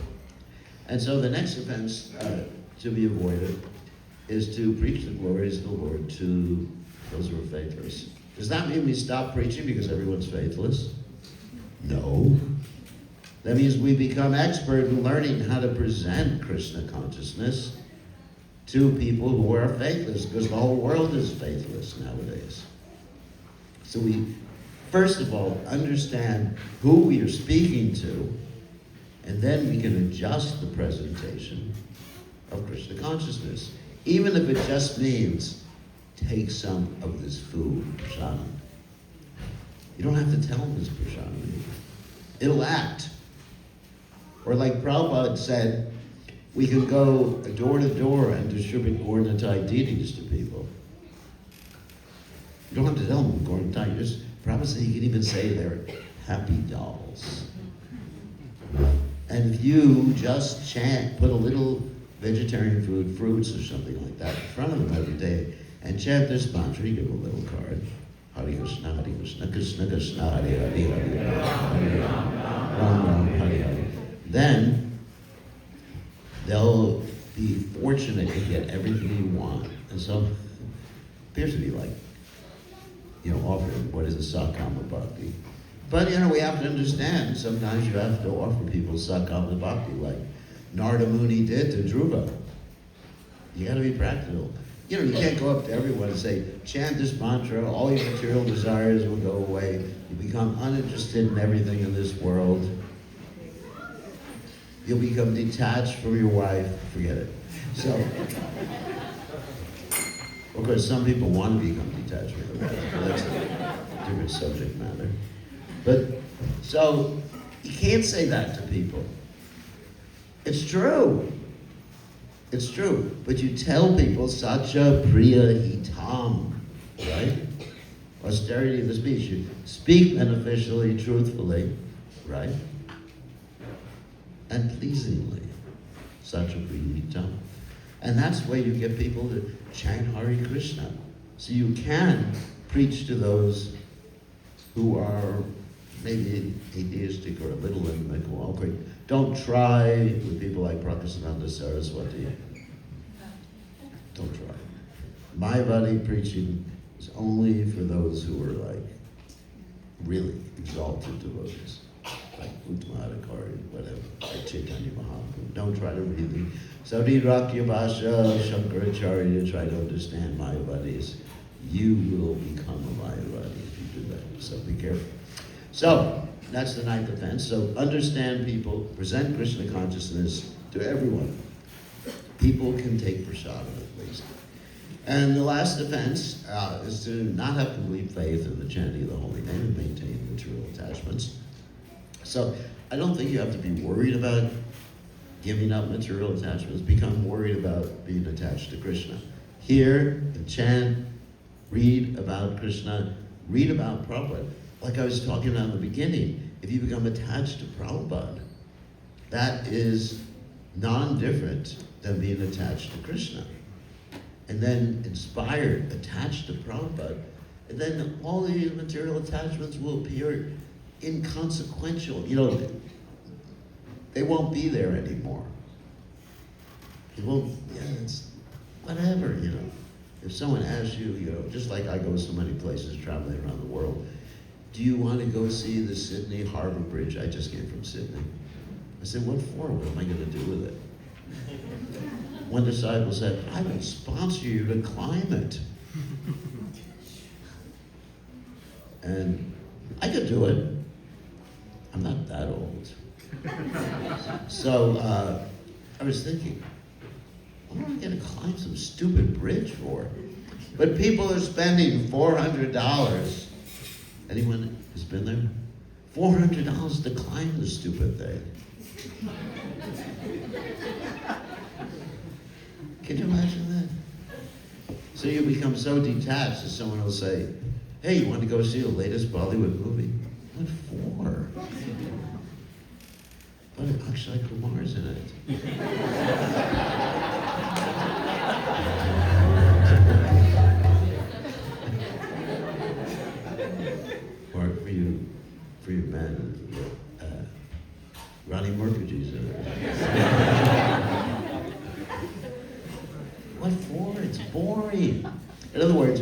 Speaker 2: And so the next offense to be avoided is to preach the glories of the Lord to those who are faithless. Does that mean we stop preaching because everyone's faithless? No. That means we become expert in learning how to present Krishna consciousness to people who are faithless, because the whole world is faithless nowadays. So we, first of all, understand who we are speaking to, and then we can adjust the presentation of Krishna consciousness. Even if it just means, take some of this food, prasadam. You don't have to tell them it's prasadam. It'll act. Or like Prabhupada said, we can go door to door and distribute Gauranatai deities to people. You don't have to tell them Gauranatai. Prabhupada said you can even say they're happy dolls. And if you just chant, put a little vegetarian food, fruits or something like that in front of them every day, and chant this mantra, you give them a little card. Hare Krishna, Krishna Krishna, Hare Hare, Hare Ram, Ram, Hare Hare. Then they'll be fortunate to get everything you want. And so it appears to be like, offering what is a Sakama Bhakti. But, we have to understand, sometimes you have to offer people Sakama Bhakti, like Narada Muni did to Dhruva. You got to be practical. You can't go up to everyone and say, chant this mantra, all your material desires will go away. You become uninterested in everything in this world. You'll become detached from your wife. Forget it. So, of course, some people want to become detached from their wife. But that's a different subject matter. But, so, you can't say that to people. It's true. It's true. But you tell people, Satya Priya Hitam, right? Austerity of the speech. You speak beneficially, truthfully, right? And pleasingly. Satya Priya Hitam. And that's where you get people to chant Hare Krishna. So you can preach to those who are maybe atheistic or a little inimical. Okay, don't try with people like Prakasananda Saraswati. Don't try. Mayavadi preaching is only for those who are like really exalted devotees, like Uttama Adhikari, whatever, like Chaitanya Mahaprabhu. don't try to read the Saurirakya Bhasha, Shankaracharya, try to understand Mayavadis. You will become a Mayavadi if you do that, so be careful. So, that's the ninth offense. So understand people, present Krishna consciousness to everyone. People can take prasadam at least. And the last offense is to not have complete faith in the chanting of the holy name and maintain material attachments. So I don't think you have to be worried about giving up material attachments. Become worried about being attached to Krishna. Hear and chant, read about Krishna, read about Prabhupada. Like I was talking about in the beginning, if you become attached to Prabhupada, that is non-different than being attached to Krishna. And then inspired, attached to Prabhupada, and then all these material attachments will appear inconsequential. You know, they won't be there anymore. It won't, yeah, it's whatever, you know. If someone asks you, you know, just like I go so many places traveling around the world, do you want to go see the Sydney Harbor Bridge? I just came from Sydney. I said, what for? What am I going to do with it? One disciple said, I would sponsor you to climb it. And I could do it. I'm not that old. So I was thinking, what am I going to climb some stupid bridge for? But people are spending $400. Anyone has been there? $400 to climb the stupid thing. Can you imagine that? So you become so detached that someone will say, hey, you want to go see the latest Bollywood movie? What for? But Akshay Kumar's in it. Or for you men, Ronnie Mukherjee's in it. What for? It's boring. In other words,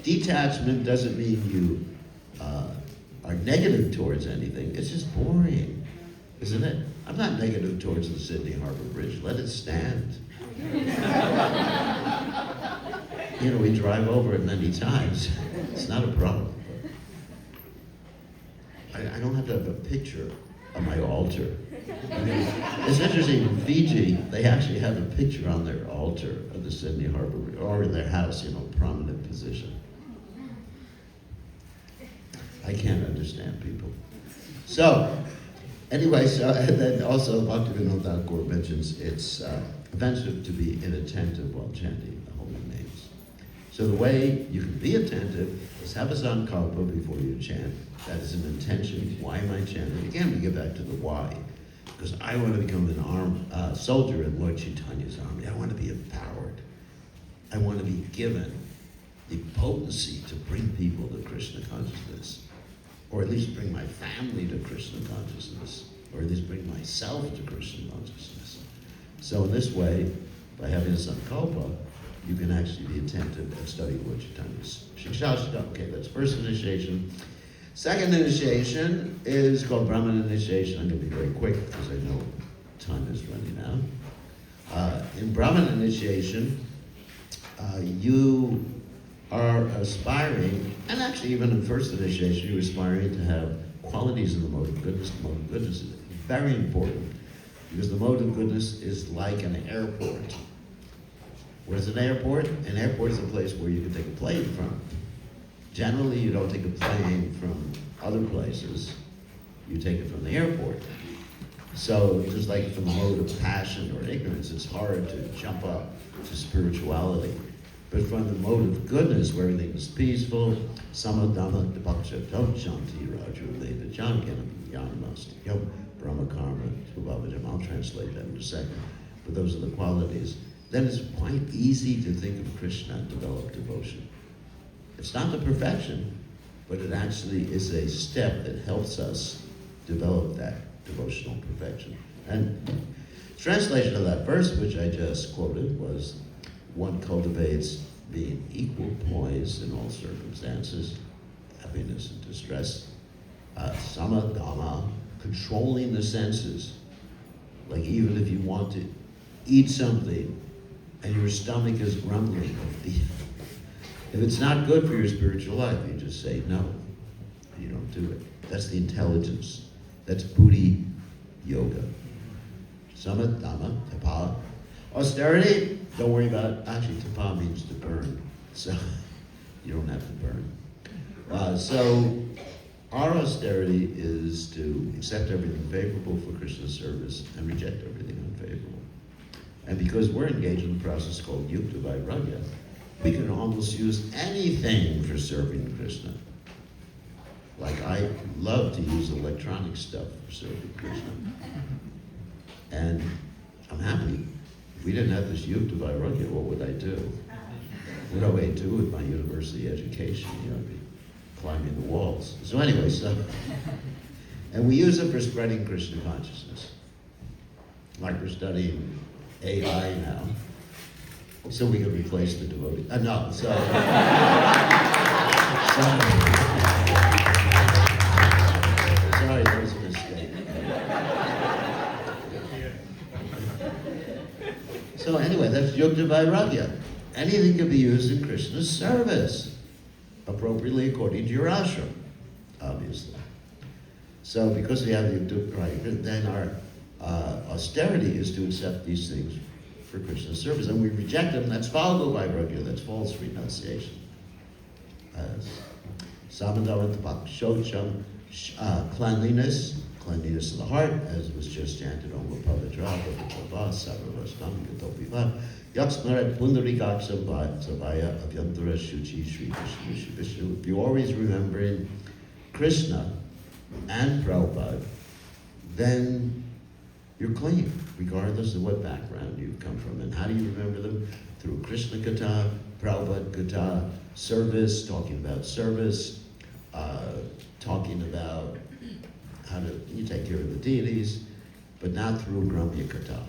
Speaker 2: detachment doesn't mean you are negative towards anything. It's just boring, isn't it? I'm not negative towards the Sydney Harbor Bridge. Let it stand. You know, we drive over it many times. It's not a problem. I don't have to have a picture on my altar. I mean, it's interesting, in Fiji, they actually have a picture on their altar of the Sydney Harbor Bridge, or in their house, you know, prominent position. I can't understand people. So, anyway, and then also Bhaktivinoda Thakur mentions it's offensive to be inattentive while chanting the holy names. So the way you can be attentive is have a sankalpa before you chant. That is an intention. Why am I chanting? Again, we get back to the why. Because I want to become an soldier in Lord Chaitanya's army. I want to be empowered. I want to be given the potency to bring people to Krishna consciousness. Or at least bring my family to Krishna consciousness. Or at least bring myself to Krishna consciousness. So in this way, by having a sankalpa, you can actually be attentive and study Lord Chaitanya's Shikshashika. Okay, that's first initiation. Second initiation is called Brahman initiation. I'm going to be very quick because I know time is running out. In Brahman initiation, you are aspiring, and actually even in first initiation, you're aspiring to have qualities in the mode of goodness. The mode of goodness is very important because the mode of goodness is like an airport. Where's an airport? An airport is a place where you can take a plane from. Generally, you don't take a plane from other places. You take it from the airport. So just like from the mode of passion or ignorance, it's hard to jump up to spirituality. But from the mode of goodness, where everything is peaceful, samadhamma debaksha shanti raju leda jankanam yanamasti yom brahma karma svabhavajam. I'll translate that in a second. But those are the qualities. Then it's quite easy to think of Krishna and develop devotion. It's not the perfection, but it actually is a step that helps us develop that devotional perfection. And translation of that verse, which I just quoted, was one cultivates being equal poised in all circumstances, happiness and distress, samadhamma, controlling the senses. Like even if you want to eat something and your stomach is grumbling, if it's not good for your spiritual life, you just say no. You don't do it. That's the intelligence. That's Buddhi yoga. Samat, Dhamma, Tapa. Austerity, don't worry about it. Actually, Tapa means to burn. So you don't have to burn. So our austerity is to accept everything favorable for Krishna's service and reject everything unfavorable. And because we're engaged in the process called Yukta Vairagya, we can almost use anything for serving Krishna. Like I love to use electronic stuff for serving Krishna. And I'm happy. If we didn't have this Yukta Vairagya, what would I do? What would I do with my university education? You know, I'd be climbing the walls. So anyway, and we use it for spreading Krishna consciousness. Like we're studying AI now, so we can replace the devotee. No, so sorry, that was a mistake. So anyway, that's Yukta Vairagya. Anything can be used in Krishna's service, appropriately according to your ashram, obviously. So because we have the Yukta Vairagya, then our austerity is to accept these things for Krishna's service, and we reject them. That's Falgo Vairagya, that's false renunciation. Samadharatapak Shocham, cleanliness of the heart, as was just chanted on Pavitra, Pavitra, Sarvastam, Gatopiva, Yaksmarat Pundarikaksam Savaya Avyantara Shuchi Sri Vishnu Vishnu. If you're always remembering Krishna and Prabhupada, then you're clean, regardless of what background you've come from. And how do you remember them? Through Krishna Katha, Prabhupada Katha, service, talking about service, talking about how to you take care of the deities, but not through Gramya Katha.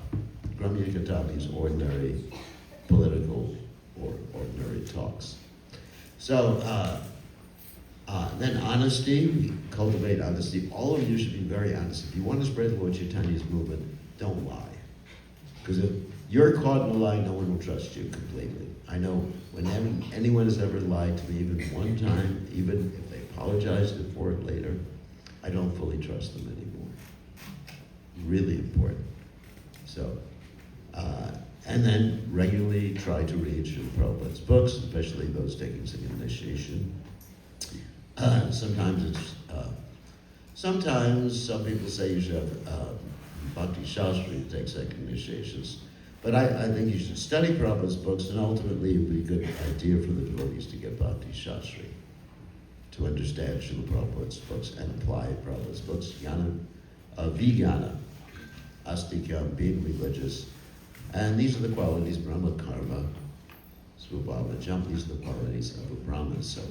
Speaker 2: Gramya Katha means ordinary political or ordinary talks. So then honesty, we cultivate honesty. All of you should be very honest. If you want to spread the Lord Chaitanya's movement, don't lie. Because if you're caught in a lie, no one will trust you completely. I know whenever anyone has ever lied to me, even one time, even if they apologized for it later, I don't fully trust them anymore. Really important. So, and then regularly try to read Srila Prabhupada's books, especially those taking second initiation. Sometimes some people say you should have Bhakti Shastri to take second initiations. But I think you should study Prabhupada's books, and ultimately it would be a good idea for the devotees to get Bhakti Shastri, to understand Srila Prabhupada's books and apply Prabhupada's books. Jnana, Vijnana, Astikam, being religious. And these are the qualities, Brahma, Karma, Svabhava, Jump, these are the qualities of a Brahman. So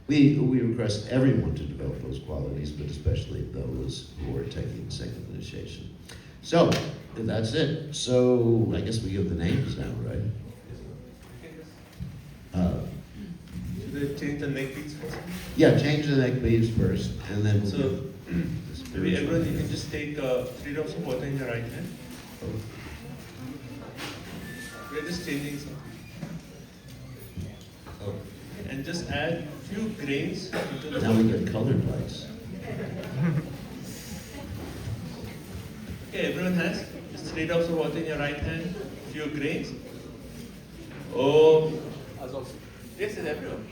Speaker 2: we request everyone to develop those qualities, but especially those who are taking second initiation. So, that's it. So, I guess we give the names now, right?
Speaker 1: Should I change the neck beads first?
Speaker 2: Yeah, change the neck beads first, and then we'll
Speaker 1: So,
Speaker 2: do
Speaker 1: maybe everyone, you can just take 3 drops of water in your right hand. We're just changing something.
Speaker 2: Oh.
Speaker 1: And just add few grains into the
Speaker 2: Now we get colored lights.
Speaker 1: Okay, everyone has just 3 drops of water in your right hand, few grains. Oh, yes, yes, everyone.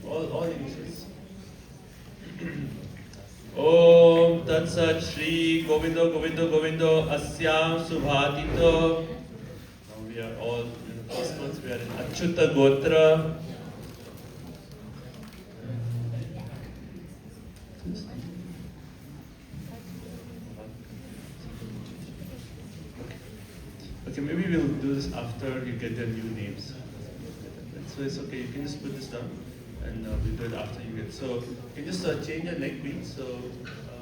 Speaker 1: All initials. Om Tat Sat Shri Govindo Govindo Govindo Asyam Subhatito. Now we are all in the first month, we are in Achyuta Gotra. Okay, maybe we'll do this after you get your new names. So it's okay, you can just put this down and we'll do it after you get. So you can just change your neck beads. So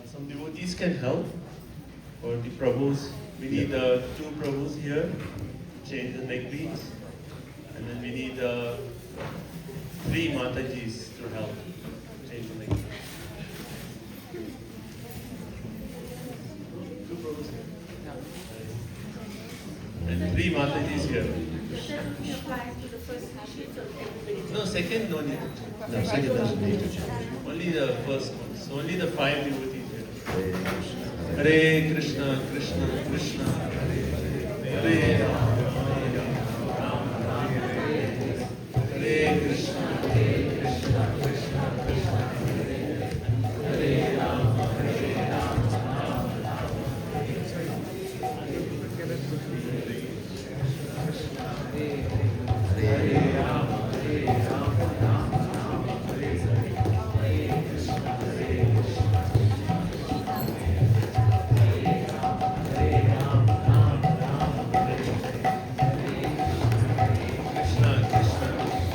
Speaker 1: some devotees can help. Or the Prabhus, we need 2 Prabhus here, change the neck beads. And then we need 3 Matajis to help change the neck beads. 2 Prabhus here. And 3 Matajis here.
Speaker 4: That only applies to the first initiates or everybody?
Speaker 1: No, second no need to change.
Speaker 2: No, second doesn't need to change.
Speaker 1: Only the first one. So only the 5 devotees here.
Speaker 2: Hare Krishna.
Speaker 1: Hare Krishna, Krishna Krishna, Hare Hare, Hare Rama, Hare Krishna, Hare Krishna, Krishna Krishna, Hare Rama, Hare Rama,
Speaker 2: Hare
Speaker 1: Rama, Hare Rama, Rama Rama, Hare Hare, Hare Krishna, Hare Krishna,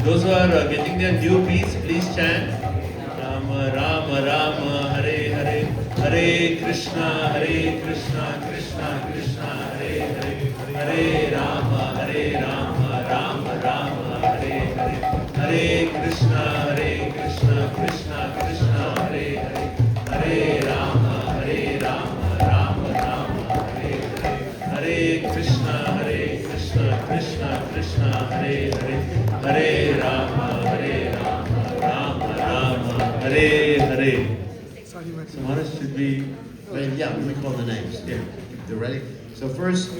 Speaker 1: those who are getting their new beats, please chant Rama Rama Rama Hare Hare, Hare Krishna, Krishna Krishna, Hare Hare, Hare Rama, Rama Rama, Hare Hare, Hare Krishna, Krishna Krishna, Hare Hare, Hare Rama, Rama Rama, Hare Hare, Hare Krishna, Krishna Krishna, Hare Hare, Hare Rama, Rama Rama, Hare Hare. So Maharaj, should we?
Speaker 2: Yeah, let me call the names.
Speaker 1: Yeah.
Speaker 2: They're ready? So first,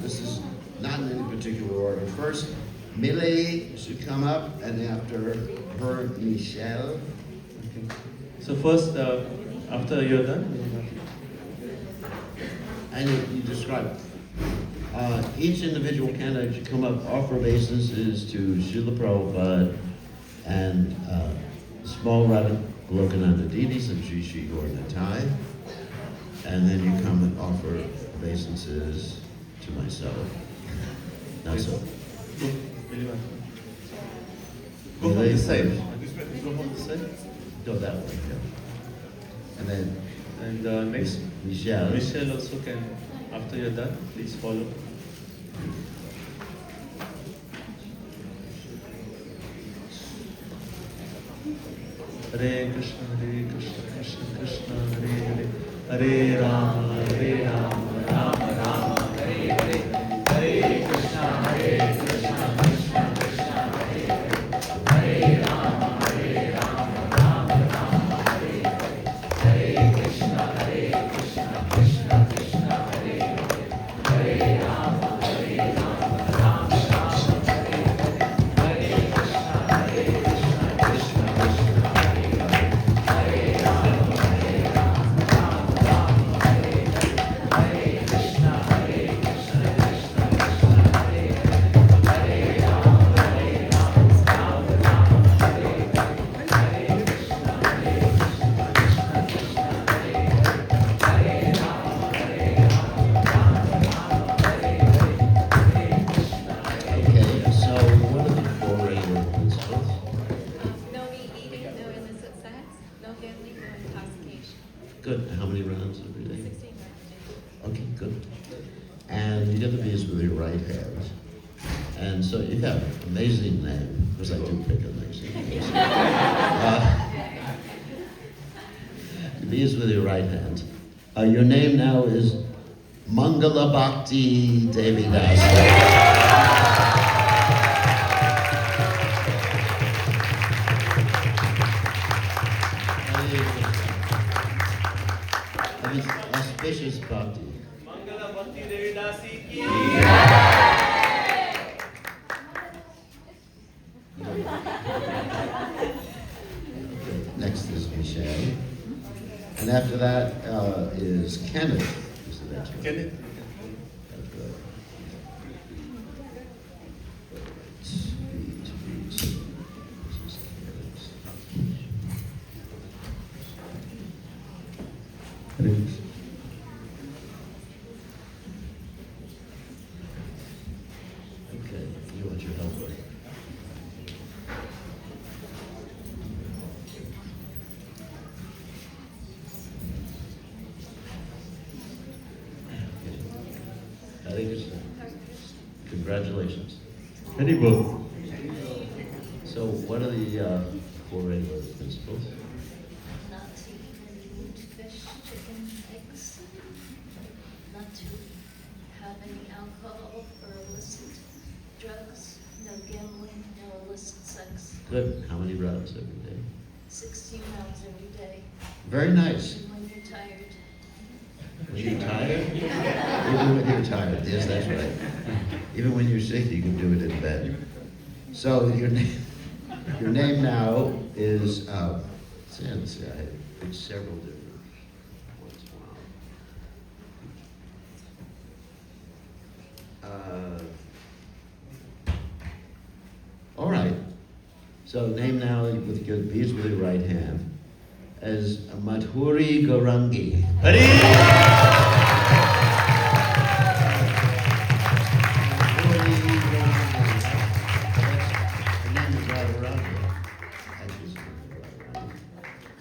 Speaker 2: this is not in any particular order. First, Millie should come up, and after her, Michelle.
Speaker 1: Okay. So first, after you're done.
Speaker 2: And you describe each individual candidate should come up, offer obeisances to Srila Prabhupada and small Radha Lokananda deities and Sri Sri Gauranatai. And then you come and offer obeisances to myself. Now so.
Speaker 1: Go from this side. Go from this side.
Speaker 2: Go that way. Yeah. And then
Speaker 1: And next,
Speaker 2: Michelle.
Speaker 1: Michelle also can, after you're done, please follow. Hare Krishna, Krishna Krishna, Hare Hare, Hare Rama, Rama Rama, Hare Hare, Hare Krishna, Krishna Krishna, Hare Hare, Hare Rama, Rama Rama, Hare Hare, Hare Krishna, Krishna Krishna, Hare Hare, Hare Rama, Rama Rama, Hare Hare, Hare Krishna, Krishna Krishna, Hare Hare, Hare Rama, Rama Rama, Hare Hare, Hare Krishna, Krishna Krishna, Hare Hare, Hare Rama, Rama Rama, Hare Hare, Hare Krishna, Krishna Krishna, Hare Hare, Hare Rama,
Speaker 2: Okay, so what are the four regular principles?
Speaker 4: No meat eating, no illicit sex, no gambling, no intoxication.
Speaker 2: Good. How many rounds every day?
Speaker 4: 16 rounds.
Speaker 2: Okay, good. And you get the bees with your right hand. And so you have an amazing name, because I do pick amazing names. The bees with your right hand. Your name now is Mangala Bhakti Devi Das. Auspicious Bhakti.
Speaker 1: Mangala Bhakti Devi Dasi ki.
Speaker 2: Next is Michelle. And after that is Kenneth. Is the next one.
Speaker 1: Kenneth.
Speaker 2: Sweet. This is Kenneth. Okay, you want your helper. Hare Krishna. Congratulations.
Speaker 1: Very good.
Speaker 2: So what are the four regular principles?
Speaker 5: Not to eat any meat, fish, chicken, eggs. Not to have any alcohol or illicit drugs, no gambling, no illicit sex.
Speaker 2: Good. How many rounds every day?
Speaker 5: 16 rounds every day.
Speaker 2: Very nice.
Speaker 5: And when you're tired,
Speaker 2: When you're tired? Even when you're tired. Yes, that's right. Even when you're sick, you can do it in bed. So your name now is, since I picked several different ones. Wow. All right. So name now with your beads with your right hand as Madhuri Gaurangi.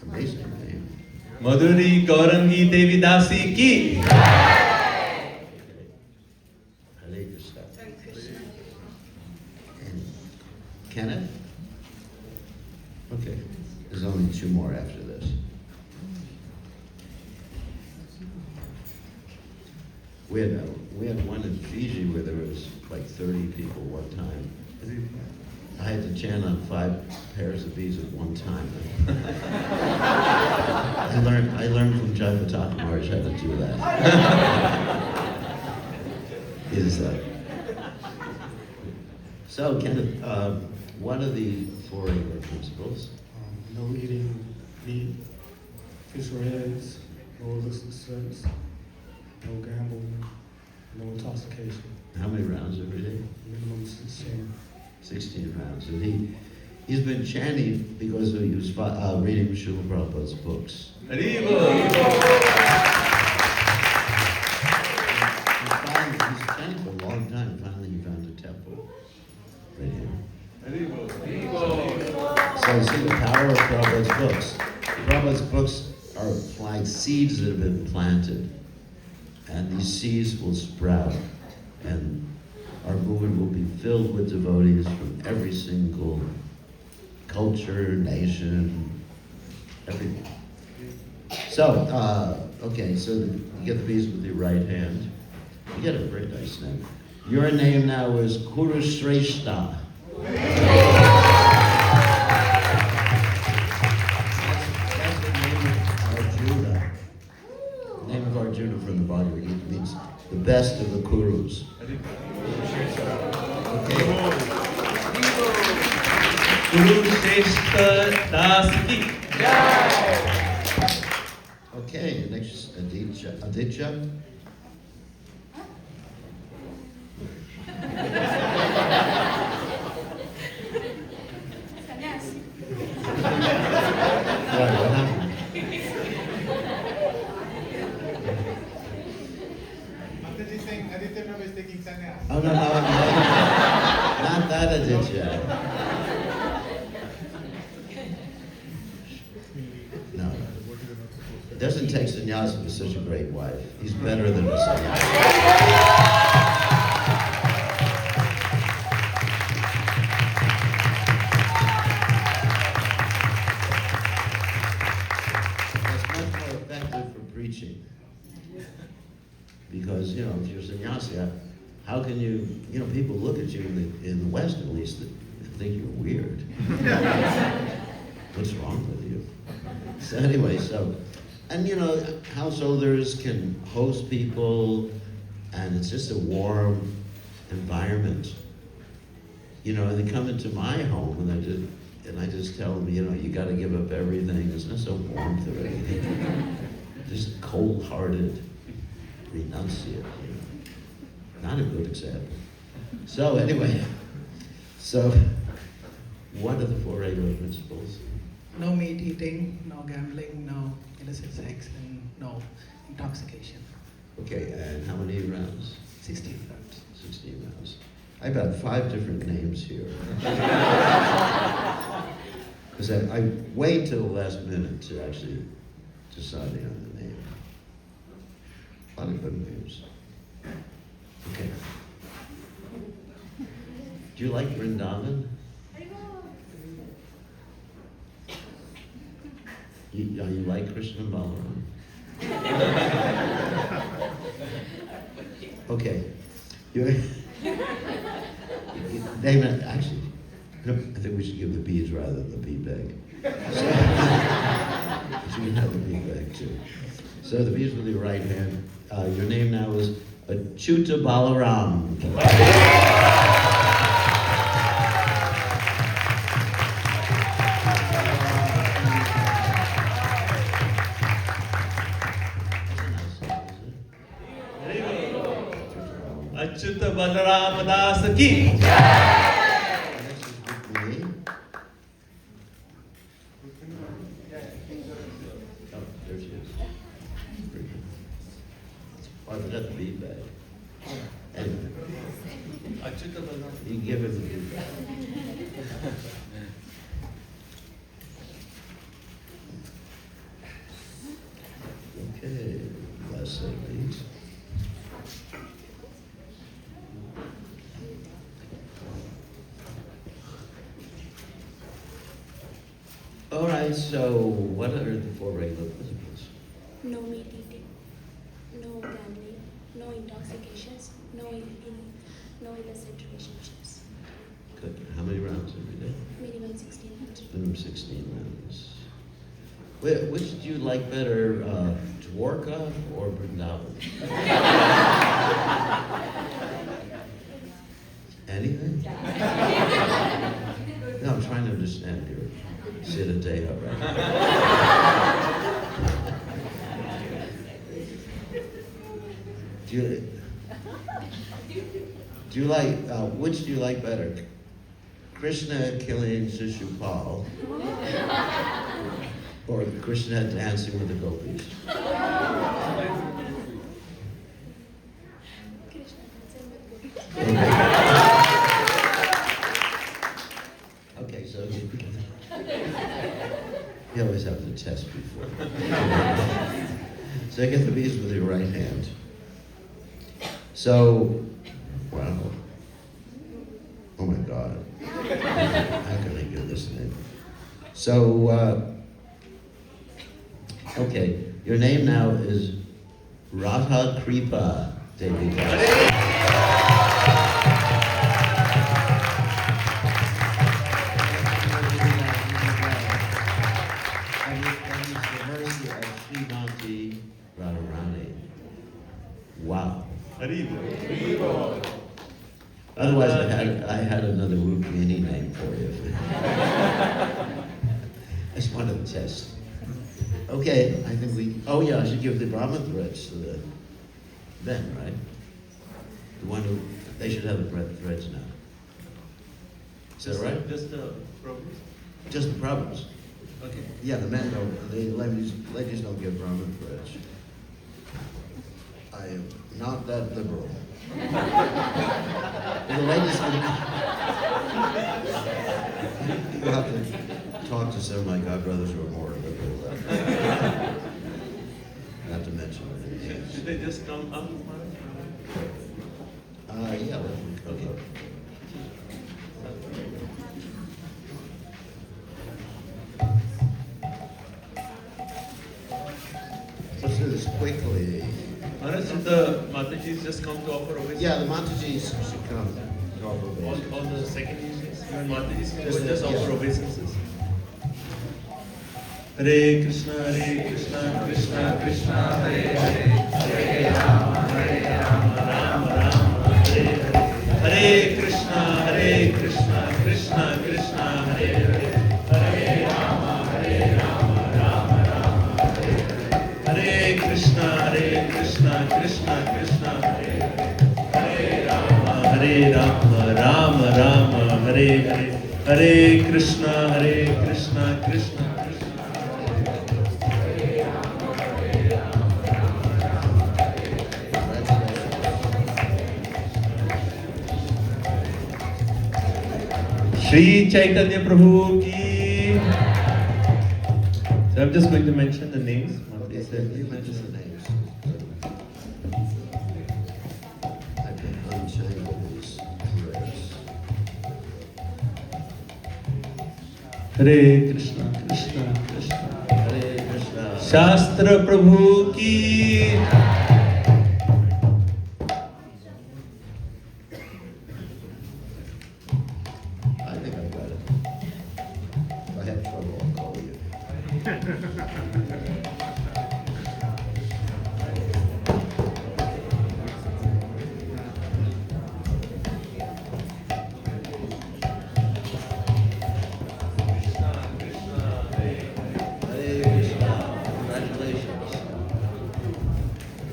Speaker 2: Amazing name.
Speaker 1: Madhuri Gaurangi Devi Dasi ki.
Speaker 2: Hare Krishna.
Speaker 5: Hare Krishna.
Speaker 2: And Kenneth? Okay, there's only two more after this. We had one in Fiji where there was like 30 people one time. I had to chant on 5 pairs of beads at one time. I learned from Jayapataka Maharaj how to do that. So Kenneth, what are the 4 regular principles?
Speaker 6: No eating meat, fish or eggs, no illicit sex, no gambling, no intoxication.
Speaker 2: How many rounds every day?
Speaker 6: Minimum 16.
Speaker 2: 16 rounds. And he's been chanting because he was reading Srila Prabhupada's books.
Speaker 1: Haribo.
Speaker 2: He's chanting for a long time. Finally, he found a temple right here. So you see the power of Prabhupada's books. Prabhupada's books are like seeds that have been planted. And these seeds will sprout. And our movement will be filled with devotees from every single culture, nation, everything. So, okay, so you get the beads with your right hand. You get a very nice name. Your name now is Kuru Shrestha. That's the name of Arjuna. The name of Arjuna from the Bhagavad Gita means the best of the Kurus. Okay.
Speaker 1: Guru Shrestha Das ki.
Speaker 2: Okay, next Diksha. What happened? Oh, no, not that Aditya. No. It doesn't take sannyasa for such a great wife. He's better than a sannyasa. That's much more effective for preaching. Because, if you're sannyasi, how can you, people look at you in the West at least, that think you're weird. What's wrong with you? So anyway, and householders can host people, and it's just a warm environment. And they come into my home, and I just tell them, you got to give up everything. There's no so warmth or anything. Just cold-hearted renunciate. Not a good example. So anyway, what are the 4 regular principles?
Speaker 7: No meat eating, no gambling, no illicit sex, and no intoxication.
Speaker 2: Okay, and how many rounds?
Speaker 7: 16 rounds.
Speaker 2: 16 rounds. I have about 5 different names here. Because I wait till the last minute to actually decide on the name. A lot of good names. Okay. Do you like Vrindavan? You like Krishna Balaram? Okay. You're David, actually, I think we should give the beads rather than the bead bag. So, you can have the bead bag too. So the beads with your right hand. Your name now is Achyuta Balaram.
Speaker 1: Achyuta Balaram Das ki.
Speaker 2: Next is Rukmini. Oh, there she is. Oh, I forgot the bead bag. Anyway,
Speaker 1: Achyuta Balaram.
Speaker 2: you can give him the bead bag. Okay, last set of beads. All right, so what are the 4 regular principles?
Speaker 8: No meat eating, no gambling, no intoxications, no illicit relationships.
Speaker 2: Good. How many rounds every day?
Speaker 8: Minimum 1600.
Speaker 2: Minimum 16 rounds. Which do you like better, Dwarka or Vrindavan? Anything? No, I'm trying to understand your Siddha Deha, right? Do you like, which do you like better? Krishna killing Shishupal or Krishna dancing with the gopis?
Speaker 8: Krishna dancing with good.
Speaker 2: Okay, so you always have to test before. So get the beads with your right hand. So, wow. Oh my God. How can I get this name? So, okay, your name now is Radha Kripa Devi. Wow. Otherwise, I had another Rukmini name for you. I just wanted to test. Okay, I think oh yeah, I should give the Brahma threads to the men, right? The one who, they should have the threads now. Is that right?
Speaker 1: Just the problems?
Speaker 2: Just the Brahmas.
Speaker 1: Okay.
Speaker 2: Yeah, the men don't, the ladies don't give Brahma threads. I am not that liberal. The ladies, you have to talk to some of my godbrothers who are more liberal. Not to mention it.
Speaker 1: Should they just come up?
Speaker 2: Yeah, okay. Let's do this quickly.
Speaker 1: Maharaj, should the Matajis just come to offer obeisance?
Speaker 2: Yeah, the Montages should come.
Speaker 1: All the second issues, Matajis
Speaker 2: Just
Speaker 1: would just
Speaker 2: the-
Speaker 1: offer
Speaker 2: yeah.
Speaker 1: obeisances. Hare Krishna, Krishna Krishna, Hare Hare, Hare Rama, Rama Rama, Hare Hare. Hare Krishna, Krishna Krishna, Hare Hare, Hare Rama, Rama Rama, Hare Hare. Hare Krishna, Krishna Krishna, Hare Hare, Hare Rama, Rama Rama, Hare Hare. Hare Krishna, Krishna Krishna. Shri Chaitanya Prabhu ki. So I'm just going to mention the names.
Speaker 2: Okay, so you mentioned the names. I've been unchained these threads.
Speaker 1: Hare Krishna, Krishna Krishna.
Speaker 2: Hare Krishna.
Speaker 1: Shastra Prabhu ki.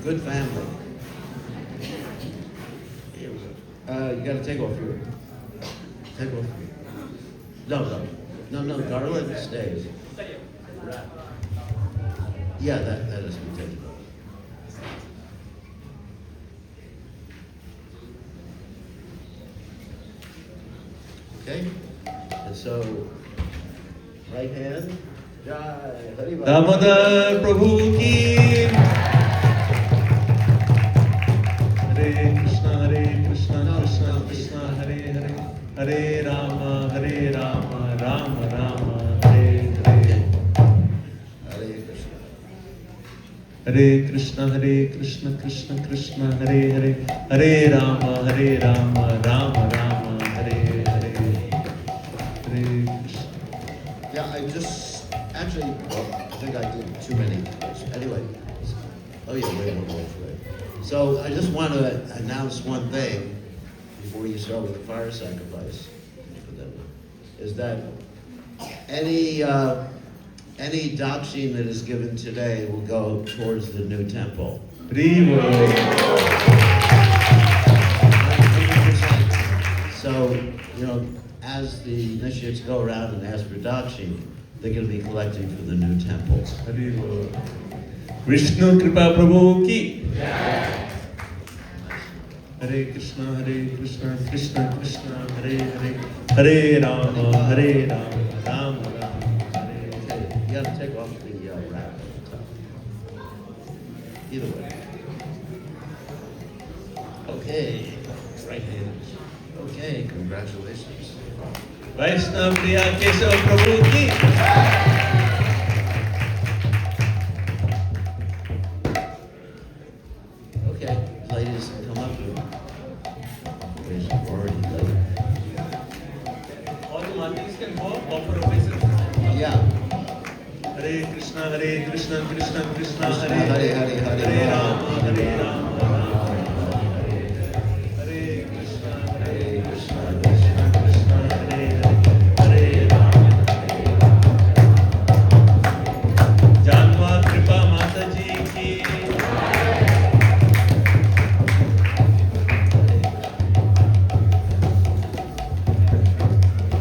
Speaker 2: Good family. Here we go. You gotta take off your. Take off. No, Garland stays. Yeah, that has to be taken off. Okay? And so, right hand. Jai, Hari Bol.
Speaker 1: Damodar Prabhu ki. Hare Krishna, Krishna Krishna, Hare Hare. Hare Rama, Rama Rama, Hare Hare.
Speaker 2: Hare Krishna.
Speaker 1: Hare Krishna, Krishna Krishna, Hare Hare. Hare Rama, Rama Rama, Hare Hare. Hare Krishna.
Speaker 2: Yeah, I just, actually, well, I think I did too many. Anyway, oh yeah, wait. So I just want to announce one thing before you start with the fire sacrifice. Is that any dakshin that is given today will go towards the new temple. 100%. So, as the initiates go around and ask for dakshin, they're going to be collecting for the new temple.
Speaker 1: Vishnu Kripa Prabhu ki. Hare Krishna, Krishna Krishna, Hare Hare. Hare Rama, Rama Rama, Hare Hare.
Speaker 2: You got to take off the wrap at the top. Either way. Okay, right hand. Okay, congratulations.
Speaker 1: Vaishnav Priya Keshav Prabhu ki.
Speaker 2: Okay, ladies can come up here. Ladies are already late.
Speaker 1: All the Matas can go offer obeisance.
Speaker 2: Yeah.
Speaker 1: Hare Krishna, Krishna Krishna,
Speaker 2: Krishna,
Speaker 1: Hare
Speaker 2: Hare,
Speaker 1: Hare.
Speaker 2: Hare, Hare,
Speaker 1: Hare Rama,
Speaker 2: Rama,
Speaker 1: Hare
Speaker 2: Rama,
Speaker 1: Rama, Hare Krishna,
Speaker 2: Krishna,
Speaker 1: Krishna Krishna, Hare Hare. Hare Rama, Janma Kripa Mataji ki.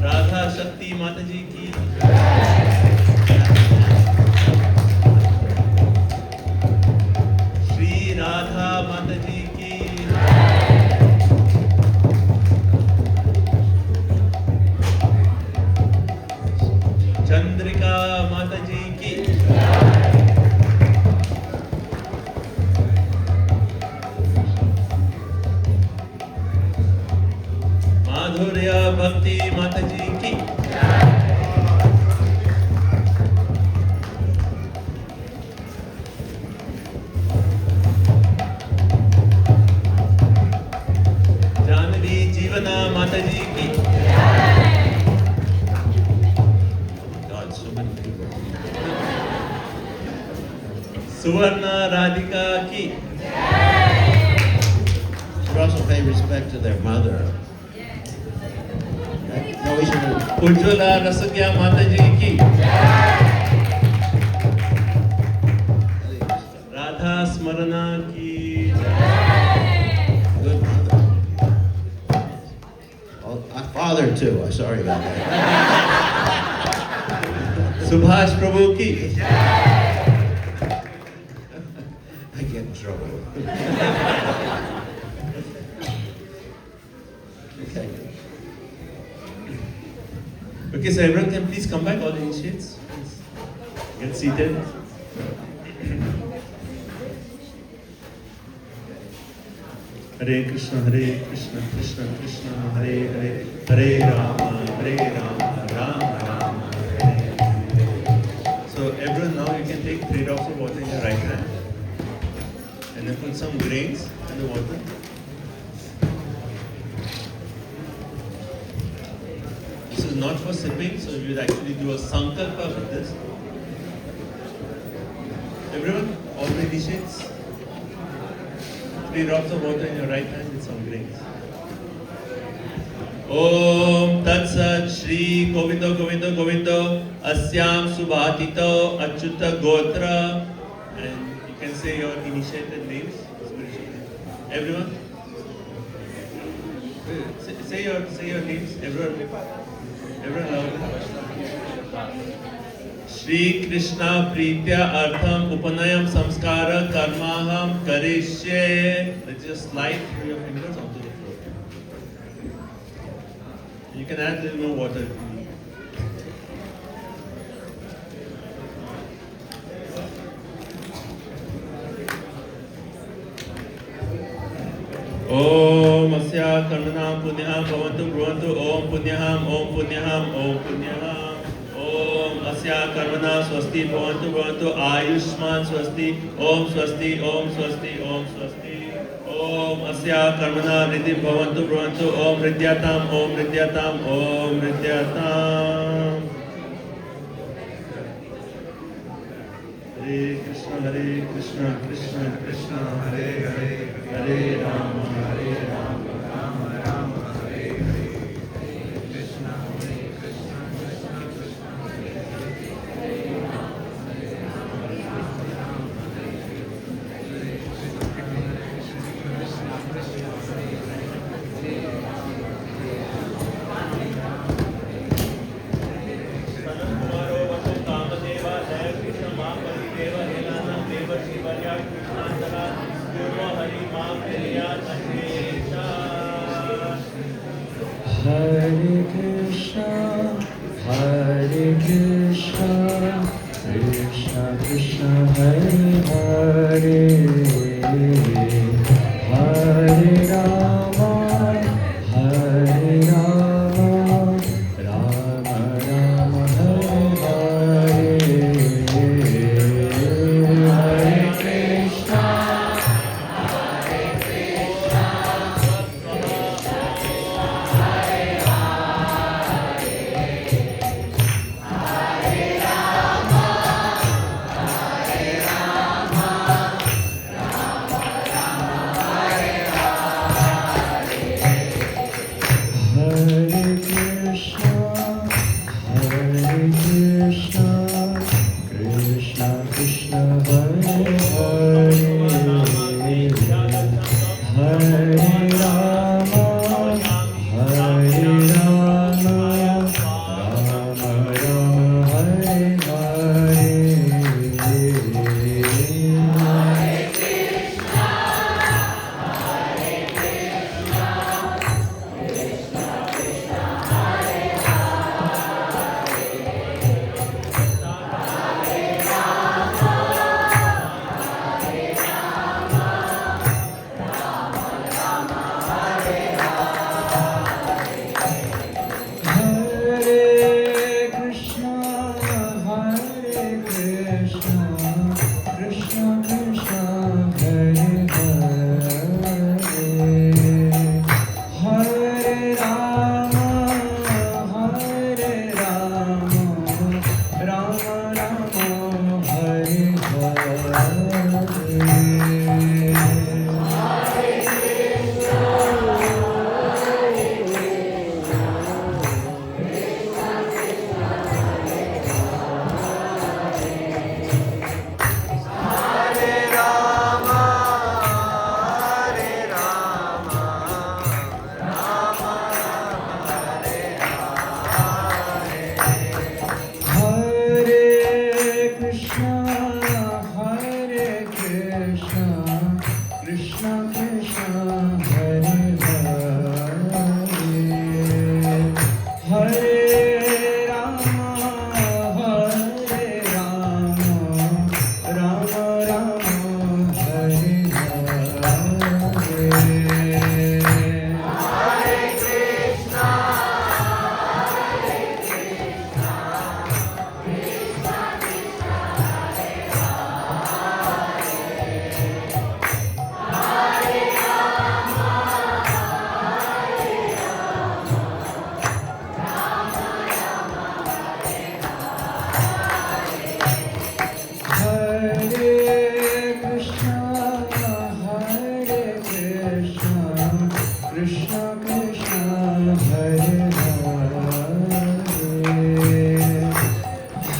Speaker 1: Radha Shakti Mataji ki. Shri Radha Mataji ki. Chandrika Mataji ki. Madhurya Bhakti Mataji ki. Janvi Jivana Mataji ki.
Speaker 2: God, so many people.
Speaker 1: Suvarna Radhika ki.
Speaker 2: Should also pay respect to their mother. No, we should.
Speaker 1: Ujjwala Rasakya Mataji ki. Radha Smarana ki.
Speaker 2: Good mother. Oh, father too. I'm sorry about that.
Speaker 1: Subhash Prabhu ki.
Speaker 2: I get in trouble. Okay.
Speaker 1: Okay, so everyone can please come back, all the initiates. Please get seated. Hare Krishna, Krishna Krishna, Hare Hare. Hare Rama, Rama Rama, Hare Hare. So everyone now you can take 3 drops of water in your right hand and then put some grains in the water. This is not for sipping, so you would actually do a sankalpa with this. Everyone, all the initiates, 3 drops of water in your right hand with some grains. Om Tat Sat Shri Govindo Govindo Govindo Asyam Subhatito Achyuta Gotra. And you can say your initiated names. Everyone? Say your names. Everyone loud. Shri Krishna Pritya Artham Upanayam Samskara Karmaham Karishye. Let's just slide through your fingers onto the floor. You can add a little more water if you need. Om Asya Karmanam Punyaham Bhavantu Bhavantu Om Punyaham Om Punyaham Om Punyaham Om Asya Karmana Swasti Bhavantu Bhavantu Ayushman Swasti Om Swasti Om Swasti Om Swasti Om Asya Karmana Riddhi Bhavantu Bhavantu Om Ridhyatam Om Ridhyatam Om Ridhyatam. Hare Krishna Krishna Krishna Hare Hare Hare Rama Rama Rama Hare Hare Krishna Krishna
Speaker 6: Hare Krishna, Krishna Krishna, Hare Hare, Hare Rama, Rama Rama, Hare Hare, Hare Krishna.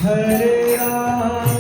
Speaker 6: Hare Rama,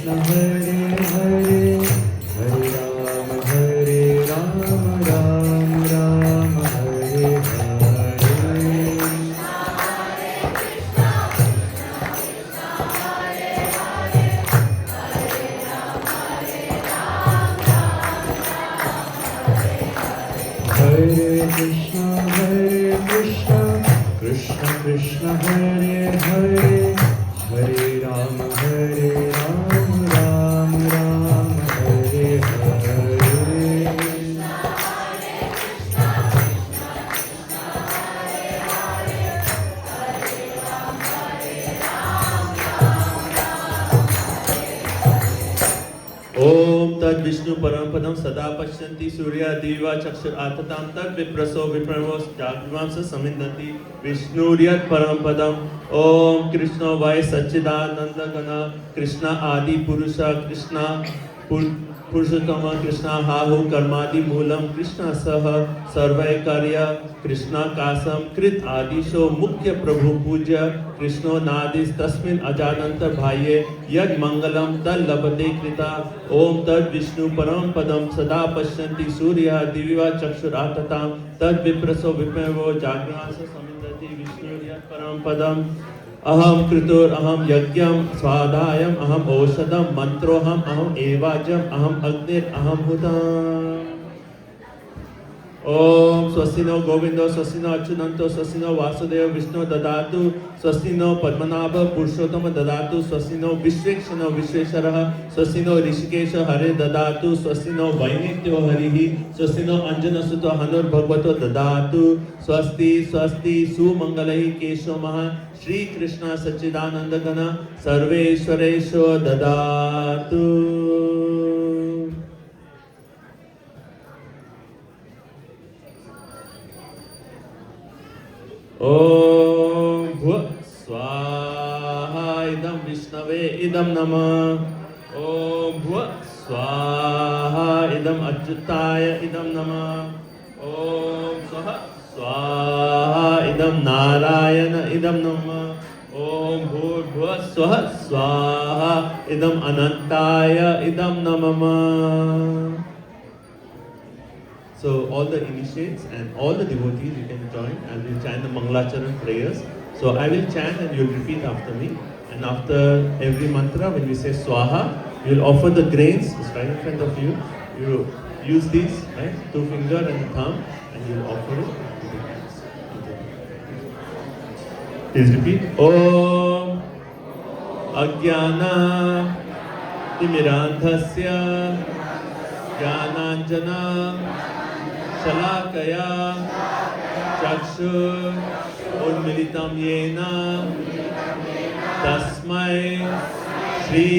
Speaker 6: Krishna Hare Hare Hare Ram Ram Ram Hare Hare Hare Krishna Krishna Krishna Hare Hare Hare Ram Ram Ram Hare Hare
Speaker 1: ओम तद विष्णु परम पदम सदा पश्यन्ति सूर्य दिवा चक्षुर आतताम तद विप्रसो विप्रमो जागृवांस समिन्दन्ति विष्णुर्यत् परम पदम ओम कृष्णो वै सच्चिदानंद घन कृष्ण आदि पुरुष कृष्ण पुरुषोत्तम कृष्ण हाहु कर्मादि मूलम कृष्ण सह सर्वै कार्य कृष्ण कासम कृत आदिशो मुख्य प्रभु पूज्य कृष्णो नादिस तस्मिन् अजानंत भाये यद मंगलम तद लभते कृता ओम तद विष्णु परम पदम सदा पश्यन्ति सूर्य दिव्या चक्षुरातताम तद विप्रसो विप्रमो जागृवांस समिन्दति विष्णुर्यत् परम पदम अहम कृतोर अहम यज्ञम स्वादायम अहम औषधम मंत्रोहम अहम एवाजम अहम अग्निर अहम हुतम ओम स्वस्ति नो गोविंदो स्वस्ति नो अच्युतंतो स्वस्ति नो वासुदेव विष्णु ददातु स्वस्ति नो पद्मनाभ पुरुषोत्तम ददातु स्वस्ति नो विश्वेक्षणो विश्वेश्वरः स्वस्ति नो ऋषिकेश हरे ददातु स्वस्ति नो वैनित्यो हरिः स्वस्ति नो अंजनसुतो हनुर्भगवतो ददातु स्वस्ति स्वस्ति सुमंगलैः केशो महान् श्री कृष्ण सच्चिदानंद घन सर्वेश्वरेशो ददातु ओम भुव स्वाहा इदं विष्णवे इदं नमः ओम भुव स्वाहा इदं अच्युताय इदं नमः ओम स्वः स्वाहा इदं नारायण इदं नमः ओम भूर्भुवः स्वः स्वाहा इदं अनंताय इदं नमः. So all the initiates and all the devotees, you can join as we chant the Mangalacharan prayers. So I will chant and you'll repeat after me. And after every mantra, when we say Swaha, you'll offer the grains, it's right in front of you. You use these, right, 2 finger and thumb, and you'll offer it. Please repeat. Om Ajnana Timirandhasya Jnananjana Shalakaya Chakshur Unmilitam Yena Tasmai Shri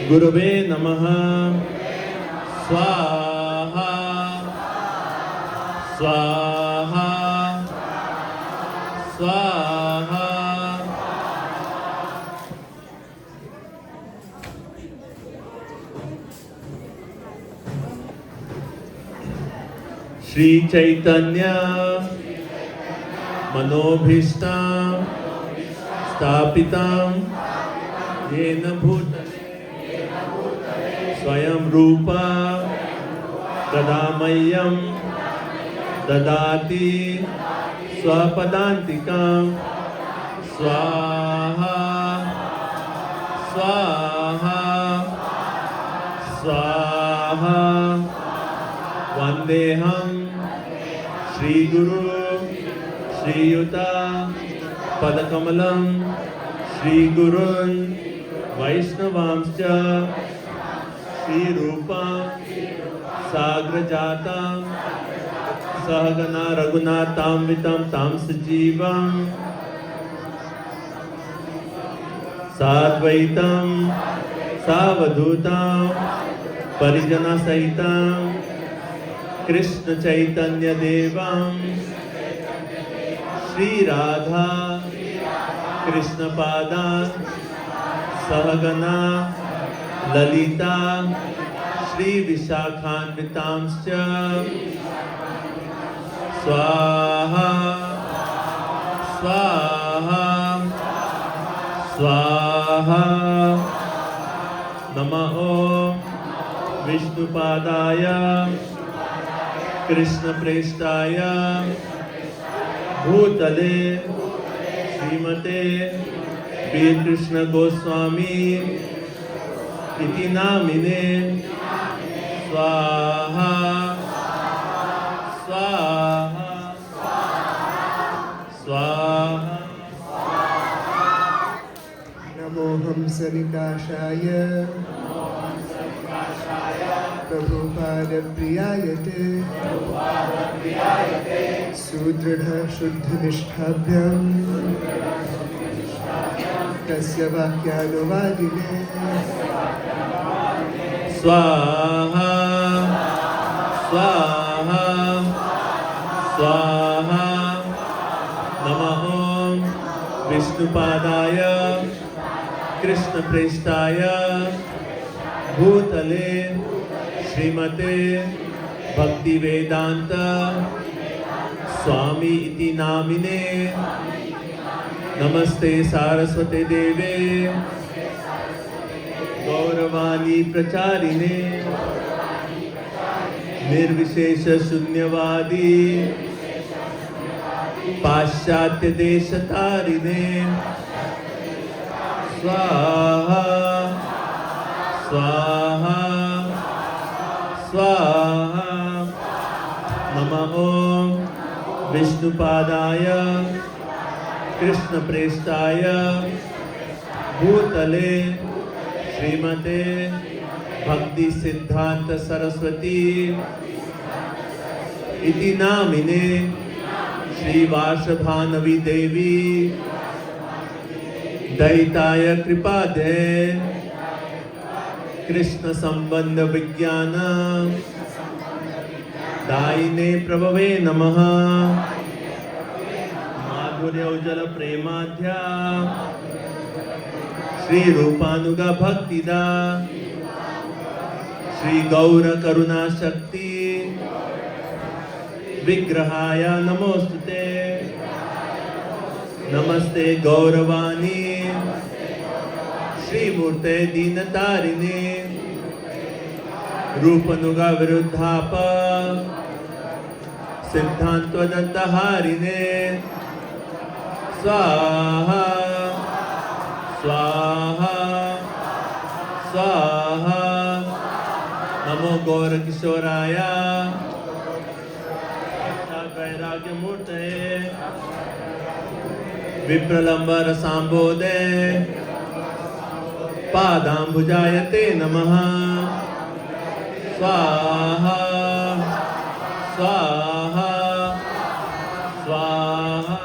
Speaker 1: Gurave Namaha Swaha Swaha Swaha. Shri Chaitanya Manobhishtam Stapitam Yena Bhutale Swayam Rupa Tadamayam Dadati Swapadantikam Swaha Swaha Swaha. Vandeham Shri Guru Shri Yuta Padakamalam Shri Gurun Vaishnavamscha Shri Rupa Sagrajata Sahagana Raghunatam Vitam Tam Sajivam Sadvaitam Savadhutam Parijana Sahitam Krishna Chaitanya Devam Shri Radha Krishna Padan Sahagana Lalita Shri Vishakhanvitamscha Swaha Swaha Swaha. नमः विष्णुपादाय कृष्णप्रेष्ठाय भूतले श्रीमते वीर कृष्ण गोस्वामी इति नामिने स्वाहा स्वाहा स्वाहा।
Speaker 9: नमोऽहं सनिकाशाय प्रभुपादप्रियाय ते सुदृढशुद्धनिष्ठाभ्यां तस्य वाक्यानुवादिने
Speaker 1: स्वाहा स्वाहा स्वाहा। नमः विष्णुपादाय कृष्णप्रेष्ठाय भूतले श्रीमते भक्ति वेदांत स्वामी इति नामिने नमस्ते सारस्वते देवे गौरवाणी प्रचारिणे निर्विशेष शून्यवादी पाश्चात्य देश तारिणे स्वाहा स्वाहा स्वाहा। नमः विष्णुपादाय कृष्णप्रेष्ठाय भूतले श्रीमते भक्ति सिद्धांत सरस्वती इति नामिने श्री वार्षभानवी देवी दयिताय कृपादे कृष्ण संबंध विज्ञान दायिने प्रभवे नमः माधुर्य उज्जवल प्रेमाध्या श्री रूपानुगा भक्तिदा श्री गौर करुणा शक्ति विग्रहाय नमोस्तुते नमस्ते गौरवाणी श्रीमूर्ते दीनतारिणे रूपनुगा विरुद्धाप सिद्धांतवदंतहारिणे स्वाहा स्वाहा स्वाहा। नमो गौर किशोराय वैराग्य मूर्ते विप्रलंबर सांबोदे पादांबुजाय ते नमः स्वाहा स्वाहा स्वाहा।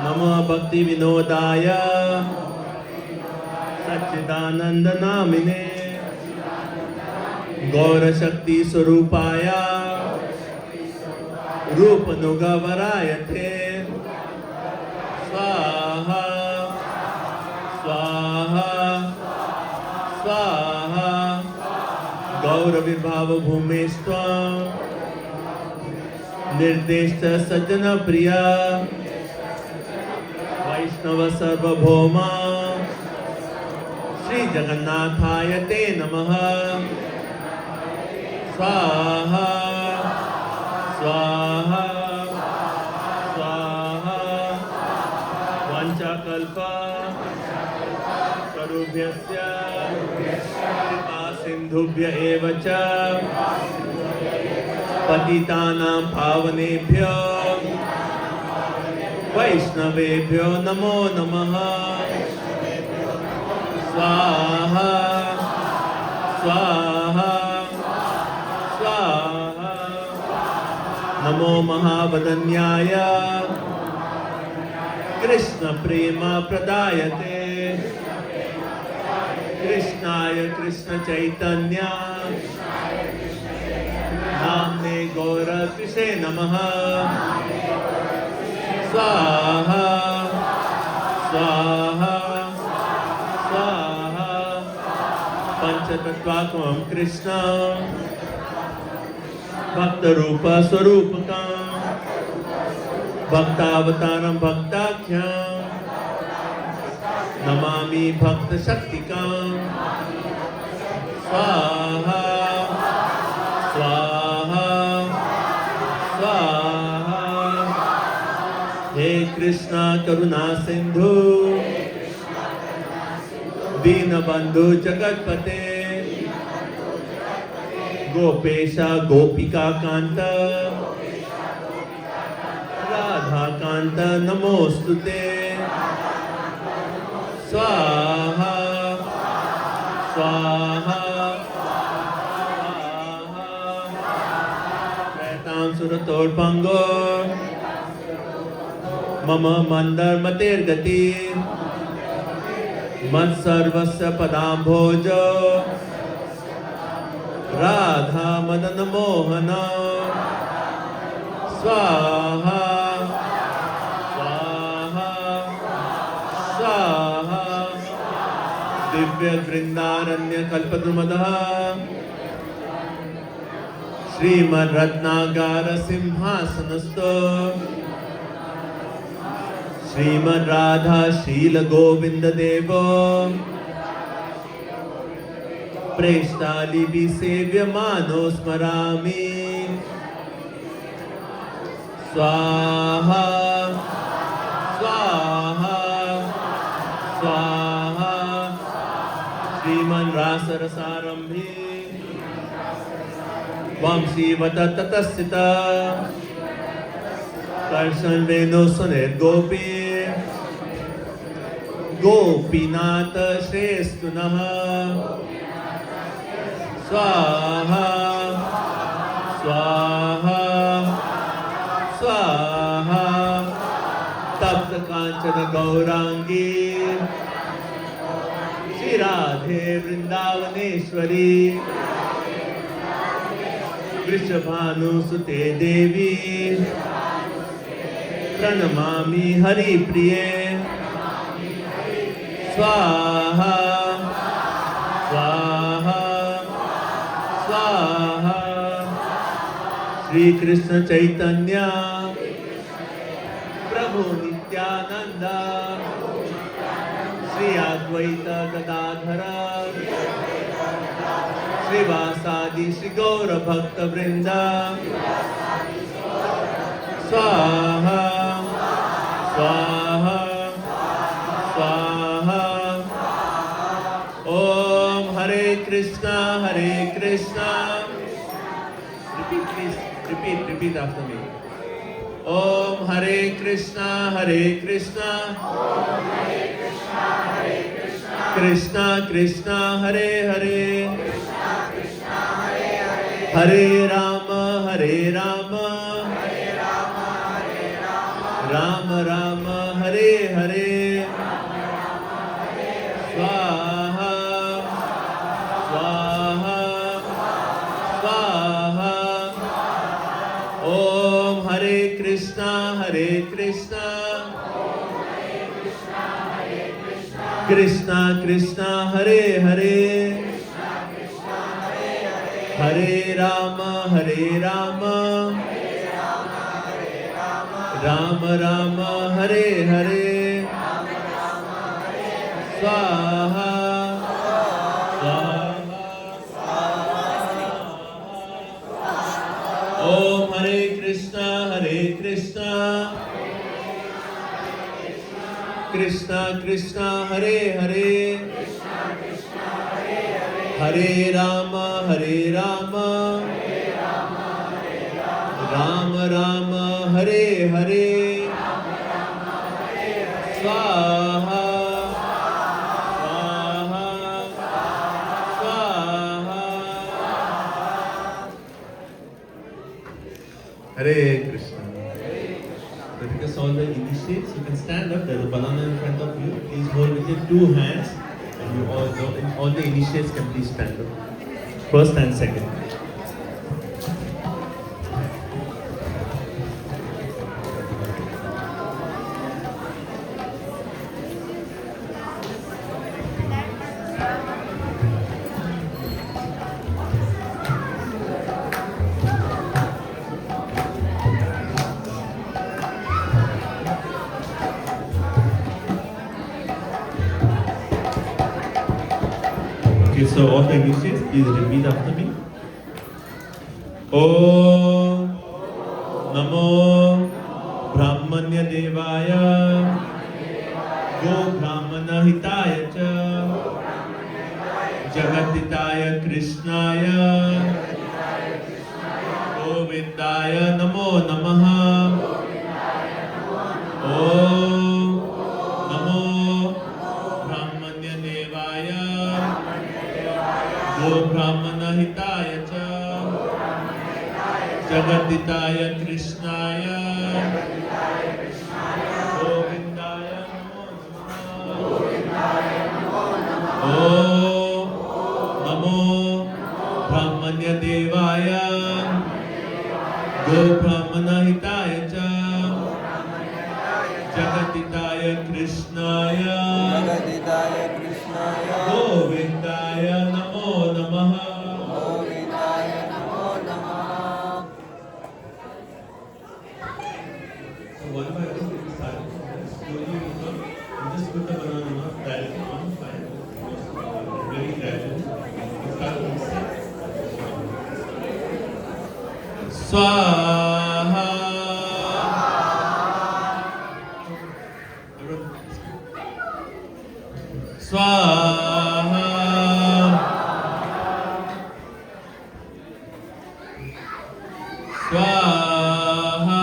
Speaker 1: नमो भक्ति विनोदाय सच्चिदानंद नामिने गौर शक्ति स्वरूपाय रूपनुगवराय ते स्वाहा स्वाहा स्वाहा। गौर विभाव भूमेस्त्वं निर्देष्ट सज्जन प्रिया वैष्णव सर्वभौमा श्री जगन्नाथाय ते नमः स्वाहा स्वाहा स्वाहा। वाञ्छाकल्पा तरुभ्यस्य कृपा सिन्धुभ्य एव च पतितानां पावनेभ्यो वैष्णवेभ्यो नमो नमः स्वाहा स्वाहा स्वाहा। नमो महावदन्याय कृष्ण प्रेम प्रदायते कृष्णाय कृष्ण चैतन्य नाम्ने गौरतिसे नमः स्वाहा स्वाहा स्वाहा। पंचतत्वात्मं कृष्ण भक्त रूप स्वरूपकं भक्तावतारं भक्ताख्यं नमामि भक्त शक्तिकं स्वाहा स्वाहा स्वाहा हे कृष्णा करुणा सिंधु दीनबंधु जगतपते गोपेशा गोपिका कांत राधा कांत नमोस्तुते स्वाहा स्वाहा प्रेतां सुरतोर्भंगो मम मंदर मतेर्गति मत्सर्वस्य पदाम्भोजो राधा मदन मोहन स्वाहा स्वाहा स्वाहा दिव्य वृंदारण्य कल्पद्रुमदः श्रीमद् रत्नागार सिंहासनस्थो श्रीमद् राधा शील गोविंद देवो प्रेष्टालिभि सेव्यमानो स्मरामि स्वाहा स्वाहा स्वाहा श्रीमन् रासरसारम्भे वंशीवत ततस्थित कर्षण वेणु सुनिर्गोपी गोपीनाथ श्रेष्ठुनः स्वाहा स्वाहा स्वाहा तप्त कांचन गौरांगी श्री राधे वृंदावनेश्वरी वृषभानुसुते देवी प्रणमामि हरिप्रिये स्वाहा स्वाहा स्वाहा श्री कृष्ण चैतन्य प्रभु नित्यानंद श्री अद्वैत गदाधर श्रीवासादि श्री गौर भक्त वृंद स्वाहा स्वाहा स्वाहा ओम हरे Krishna repeat after me. Om Hare Krishna Krishna Krishna Hare Hare Hare Rama Rama Rama Hare Hare Swaha Swaha Swaha Om Hare Krishna Krishna Krishna Hare Hare Hare Rama Rama Rama Hare Hare Swaha Om Hare Krishna Krishna Krishna Hare Hare Hare Rama Rama Rama Hare Hare Swaha Swaha Swaha Hare Krishna. Because all the initiates, you can stand up. There's a banana in front of you. Please hold with your two hands, and you all the initiates can please stand up. First and second. Okay, so all the initiates, please repeat after me. Om Namo Brahmanya Devaya Go Brahmana Hitaya Cha Jagatitaya Krishnaya Govindaya Namo Namaha Om Namo Brahmanya Devaya Go Brahmana Hitaya Cha Jagatitaya Krishnaya Govindaya Namo Namo Brahmanya Devaya Go Brahmana Hitaya Cha Jagatitaya Krishnaya
Speaker 3: Jagadidaya Krishnaya
Speaker 1: Govindaya Namo Namaha.
Speaker 3: Govindaya Namo Namaha.
Speaker 1: So one by one we will start slowly you just put the banana directly on fire. Very gradually. We start from Swaha. Swaha. Swaha.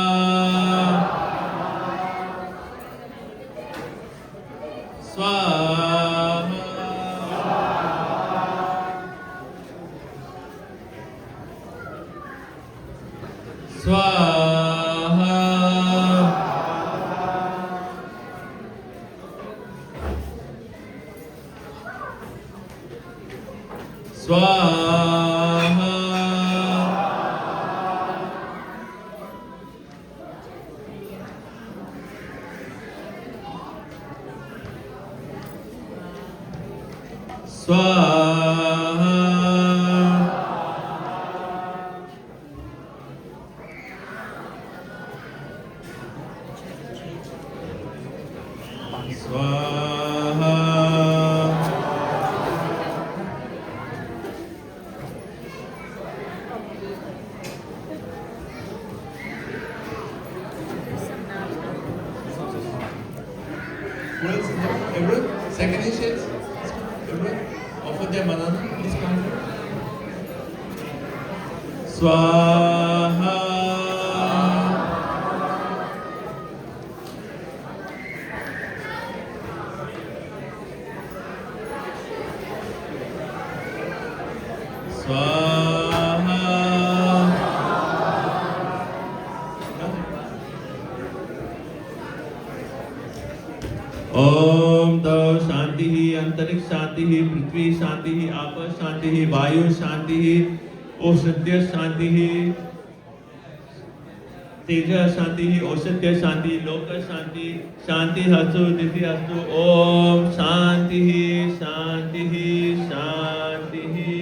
Speaker 1: Swaha. Swaha. Swaha. Everyone, second initiates. Everyone, offer their banana. Please come. Swaha. ओम तव शांति ही अंतरिक्ष शांति ही पृथ्वी शांति ही आपस शांति ही वायु शांति ही औषध्य शांति ही तेज शांति ही औषध्य शांति लोक शांति शांति हस्तु दिति हस्तु ओम शांति ही शांति ही शांति ही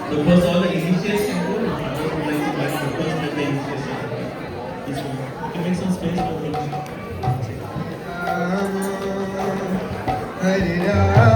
Speaker 1: So first all the initiates can go. Others would like to write the first let the initiation. This one. You can make some space for me.
Speaker 9: Hare Ram